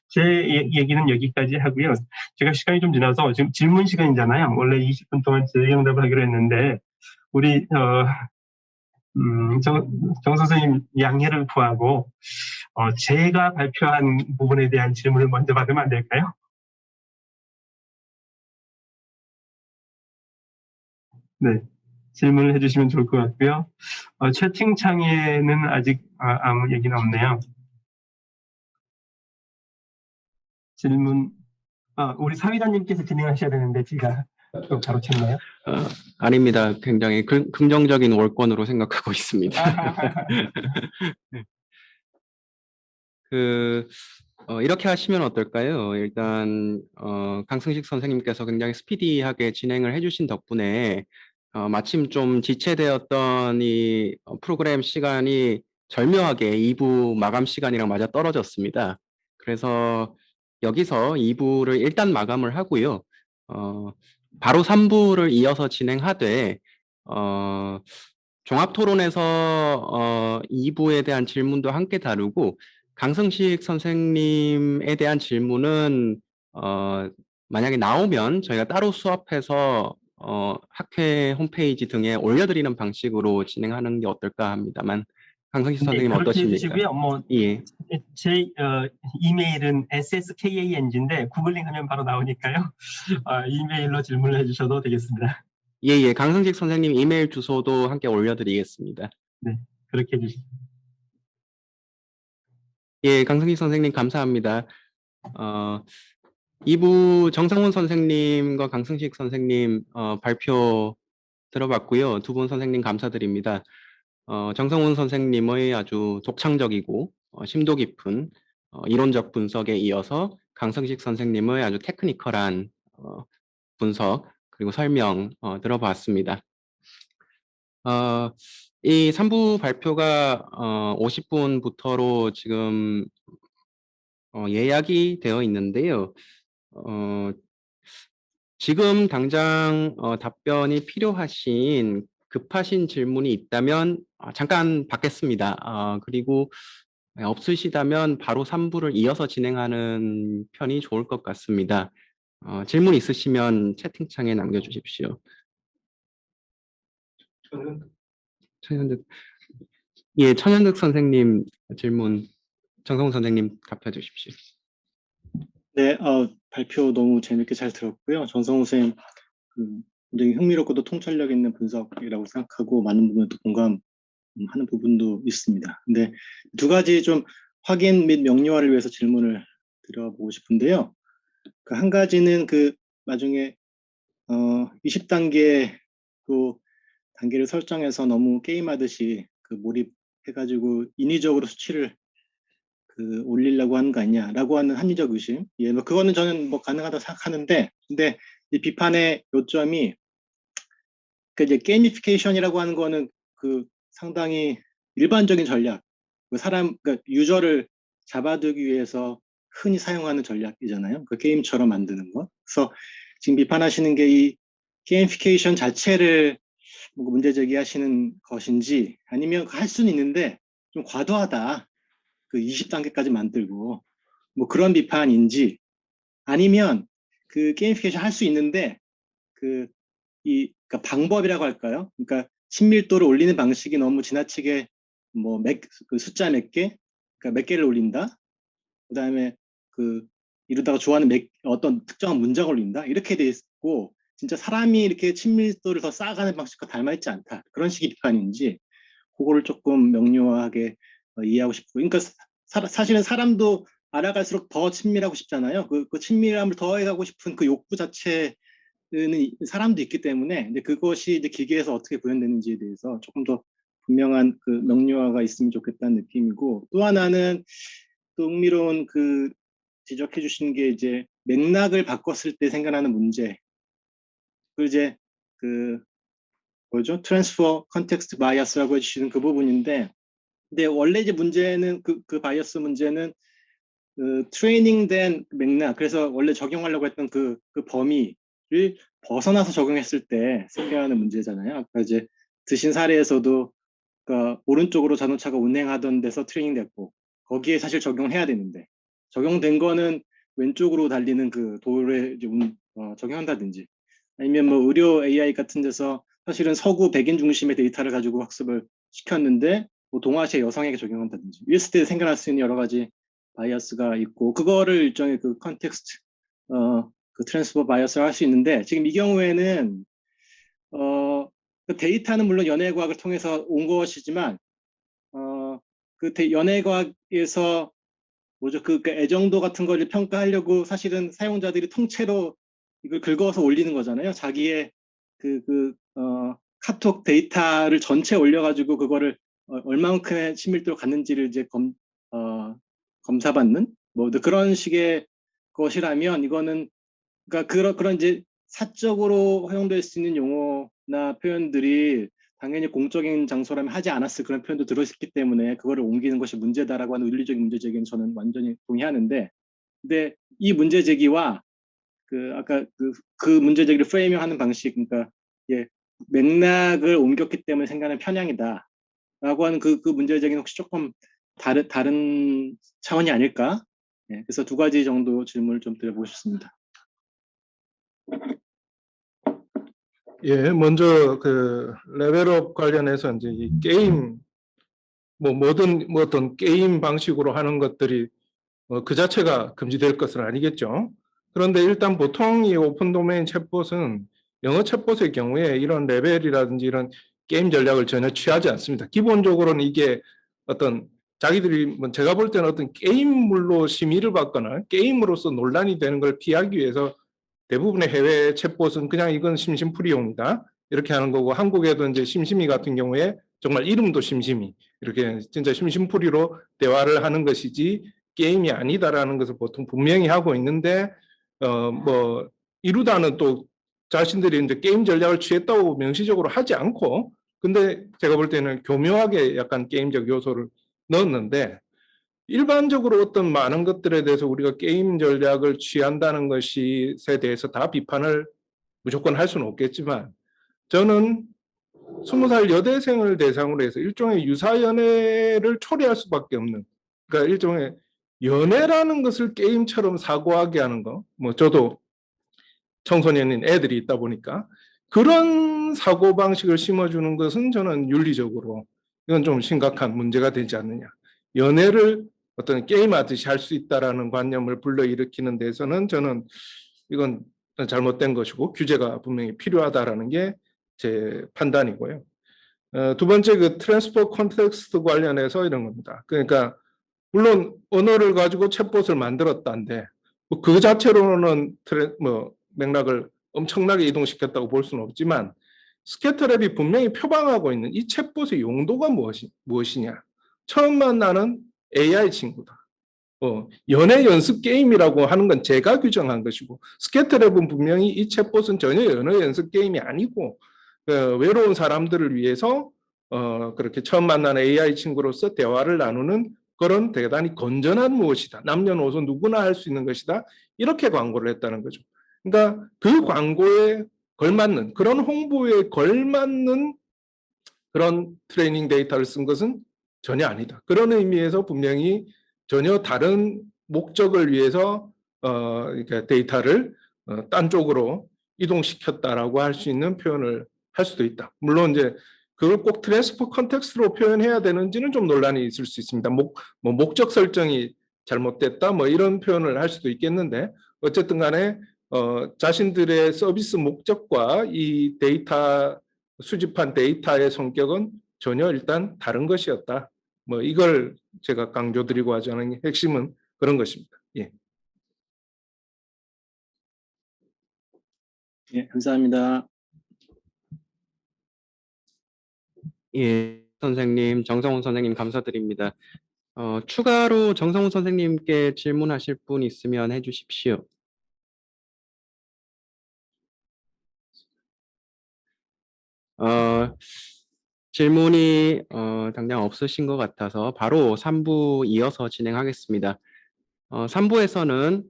제 얘기는 여기까지 하고요. 제가 시간이 좀 지나서 지금 질문 시간이잖아요. 원래 20분 동안 질의응답을 하기로 했는데 우리 정 선생님 양해를 구하고 제가 발표한 부분에 대한 질문을 먼저 받으면 안 될까요? 네, 질문을 해주시면 좋을 것 같고요. 채팅창에는 아직 아무 얘기는 없네요. 질문, 우리 사위자님께서 진행하셔야 되는데 제가 또 바로 쳤나요? 아닙니다. 굉장히 긍정적인 월권으로 생각하고 있습니다. 이렇게 하시면 어떨까요? 일단 강승식 선생님께서 굉장히 스피디하게 진행을 해주신 덕분에 마침 좀 지체되었던 이 프로그램 시간이 절묘하게 2부 마감 시간이랑 맞아 떨어졌습니다. 그래서 여기서 2부를 일단 마감을 하고요. 바로 3부를 이어서 진행하되 종합 토론에서 2부에 대한 질문도 함께 다루고 강성식 선생님에 대한 질문은 만약에 나오면 저희가 따로 수업해서 학회 홈페이지 등에 올려드리는 방식으로 진행하는 게 어떨까 합니다만 강성식 네, 선생님 그렇게 어떠십니까? 해주시고요. 뭐 예. 제 이메일은 SSKANG인데 구글링하면 바로 나오니까요. 이메일로 질문을 해주셔도 되겠습니다. 예, 예. 강성식 선생님 이메일 주소도 함께 올려드리겠습니다. 네, 그렇게 해주시죠. 예, 강성식 선생님 감사합니다. 2부 정상훈 선생님과 강승식 선생님 발표 들어봤고요. 두 분 선생님 감사드립니다. 정상훈 선생님의 아주 독창적이고 심도 깊은 이론적 분석에 이어서 강성식 선생님의 아주 테크니컬한 분석 그리고 설명 들어봤습니다. 이 3부 발표가 50분부터로 지금 예약이 되어 있는데요. 지금 당장 답변이 필요하신 급하신 질문이 있다면 잠깐 받겠습니다. 그리고 없으시다면 바로 3부를 이어서 진행하는 편이 좋을 것 같습니다. 질문 있으시면 채팅창에 남겨주십시오. 천현득, 예, 천현득 선생님 질문 정성 선생님 답해 주십시오. 네, 발표 너무 재밌게 잘 들었고요. 정성우 선생님, 굉장히 흥미롭고도 통찰력 있는 분석이라고 생각하고 많은 부분에 공감하는 부분도 있습니다. 근데 두 가지 좀 확인 및 명료화를 위해서 질문을 드려보고 싶은데요. 그 한 가지는 나중에 20단계 또 단계를 설정해서 너무 게임하듯이 몰입해가지고 인위적으로 수치를 올리려고 하는 거 아니냐라고 하는 합리적 의심. 예, 뭐 그거는 저는 뭐 가능하다고 생각하는데, 근데 이 비판의 요점이 이제 게이미피케이션이라고 하는 거는 상당히 일반적인 전략, 그러니까 유저를 잡아두기 위해서 흔히 사용하는 전략이잖아요. 그 게임처럼 만드는 거. 그래서 지금 비판하시는 게 이 게이미피케이션 자체를 문제 제기하시는 것인지, 아니면 할 수는 있는데 좀 과도하다. 20단계까지 만들고 뭐 그런 비판인지, 아니면 게이미피케이션 할 수 있는데 그러니까 방법이라고 할까요? 그러니까 친밀도를 올리는 방식이 너무 지나치게 숫자 몇 개, 그러니까 몇 개를 올린다. 그다음에 이러다가 좋아하는 어떤 특정한 문장을 올린다. 이렇게 돼 있고 진짜 사람이 이렇게 친밀도를 더 쌓아가는 방식과 닮아있지 않다. 그런 식의 비판인지 그거를 조금 명료하게 이해하고 싶고, 그러니까 사실은 사람도 알아갈수록 더 친밀하고 싶잖아요. 그 친밀함을 더해가고 싶은 그 욕구 자체는 사람도 있기 때문에, 근데 그것이 이제 기계에서 어떻게 구현되는지에 대해서 조금 더 분명한 명료화가 있으면 좋겠다는 느낌이고, 또 하나는 또 흥미로운 지적해 주신 게 이제 맥락을 바꿨을 때 생겨나는 문제. 이제 뭐죠? 트랜스퍼 컨텍스트 바이어스라고 해주시는 그 부분인데, 근데 원래 이제 문제는 그 바이어스 문제는 트레이닝된 맥락, 그래서 원래 적용하려고 했던 그 범위를 벗어나서 적용했을 때 생겨나는 문제잖아요. 아까 이제 드신 사례에서도 그러니까 오른쪽으로 자동차가 운행하던 데서 트레이닝 됐고, 거기에 사실 적용해야 되는데 적용된 거는 왼쪽으로 달리는 도로에 적용한다든지, 아니면 뭐 의료 AI 같은 데서 사실은 서구 백인 중심의 데이터를 가지고 학습을 시켰는데 뭐 동아시아 여성에게 적용한다든지, 이랬을 때 생겨날 수 있는 여러 가지 바이어스가 있고, 그거를 일종의 컨텍스트 트랜스퍼 바이어스를 할 수 있는데, 지금 이 경우에는 데이터는 물론 연애과학을 통해서 온 것이지만 연애과학에서 뭐죠? 애정도 같은 거를 평가하려고 사실은 사용자들이 통째로 이걸 긁어서 올리는 거잖아요. 자기의 카톡 데이터를 전체 올려가지고 그거를 얼마만큼의 친밀도를 갖는지를 이제 검사받는 뭐 그런 식의 것이라면, 이거는 그러니까 그런 이제 사적으로 허용될 수 있는 용어나 표현들이 당연히 공적인 장소라면 하지 않았을 그런 표현도 들어있기 때문에 그거를 옮기는 것이 문제다라고 하는 윤리적인 문제 제기는 저는 완전히 동의하는데, 근데 이 문제 제기와 아까 그 문제 제기를 프레이밍하는 방식, 그러니까 맥락을 옮겼기 때문에 생겨난 편향이다라고 하는 그 문제제기는 혹시 조금 다른 차원이 아닐까? 예, 그래서 두 가지 정도 질문을 좀 드려보고 싶습니다. 예, 먼저 그 레벨업 관련해서 이제 이 게임 뭐 어떤 게임 방식으로 하는 것들이 그 자체가 금지될 것은 아니겠죠. 그런데 일단 보통 이 오픈 도메인 챗봇은 영어 챗봇의 경우에 이런 레벨이라든지 이런 게임 전략을 전혀 취하지 않습니다. 기본적으로는 이게 어떤 자기들이 제가 볼 때는 어떤 게임물로 심의를 받거나 게임으로서 논란이 되는 걸 피하기 위해서 대부분의 해외 챗봇은 그냥 이건 심심풀이용이다 이렇게 하는 거고, 한국에도 이제 심심이 같은 경우에 정말 이름도 심심이 이렇게 진짜 심심풀이로 대화를 하는 것이지 게임이 아니다라는 것을 보통 분명히 하고 있는데, 뭐 이루다는 또 자신들이 이제 게임 전략을 취했다고 명시적으로 하지 않고, 근데 제가 볼 때는 교묘하게 약간 게임적 요소를 넣었는데, 일반적으로 어떤 많은 것들에 대해서 우리가 게임 전략을 취한다는 것에 대해서 다 비판을 무조건 할 수는 없겠지만, 저는 20살 여대생을 대상으로 해서 일종의 유사연애를 초래할 수밖에 없는, 그러니까 일종의 연애라는 것을 게임처럼 사고하게 하는 거, 뭐 저도 청소년인 애들이 있다 보니까 그런 사고방식을 심어주는 것은 저는 윤리적으로 이건 좀 심각한 문제가 되지 않느냐. 연애를 어떤 게임하듯이 할 수 있다라는 관념을 불러일으키는 데서는 저는 이건 잘못된 것이고 규제가 분명히 필요하다라는 게 제 판단이고요. 두 번째 그 트랜스퍼 컨텍스트 관련해서 이런 겁니다. 그러니까 물론 언어를 가지고 챗봇을 만들었다는데 뭐그 자체로는 맥락을 엄청나게 이동시켰다고 볼 수는 없지만, 스캐터랩이 분명히 표방하고 있는 이 챗봇의 용도가 무엇이냐. 처음 만나는 AI 친구다. 연애 연습 게임이라고 하는 건 제가 규정한 것이고, 스캐터랩은 분명히 이 챗봇은 전혀 연애 연습 게임이 아니고 외로운 사람들을 위해서 그렇게 처음 만나는 AI 친구로서 대화를 나누는 그런 대단히 건전한 무엇이다. 남녀노소 누구나 할 수 있는 것이다. 이렇게 광고를 했다는 거죠. 그러니까 그 광고에 걸맞는, 그런 홍보에 걸맞는 그런 트레이닝 데이터를 쓴 것은 전혀 아니다. 그런 의미에서 분명히 전혀 다른 목적을 위해서 그러니까 데이터를 딴 쪽으로 이동시켰다라고 할 수 있는 표현을 할 수도 있다. 물론 이제 그걸 꼭 트랜스퍼 컨텍스트로 표현해야 되는지는 좀 논란이 있을 수 있습니다. 목적 설정이 잘못됐다 뭐 이런 표현을 할 수도 있겠는데, 어쨌든 간에 자신들의 서비스 목적과 이 데이터 수집한 데이터의 성격은 전혀 일단 다른 것이었다. 뭐 이걸 제가 강조드리고 하자는 핵심은 그런 것입니다. 예. 예, 감사합니다. 예, 선생님, 정성훈 선생님 감사드립니다. 추가로 정성훈 선생님께 질문하실 분 있으면 해주십시오. 질문이 당장 없으신 것 같아서 바로 3부 이어서 진행하겠습니다. 3부에서는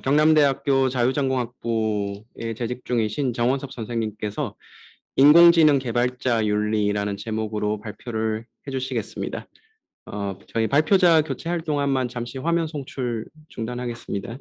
경남대학교 자유전공학부에 재직 중이신 정원섭 선생님께서 인공지능 개발자 윤리라는 제목으로 발표를 해주시겠습니다. 저희 발표자 교체 할 동안만 잠시 화면 송출 중단하겠습니다.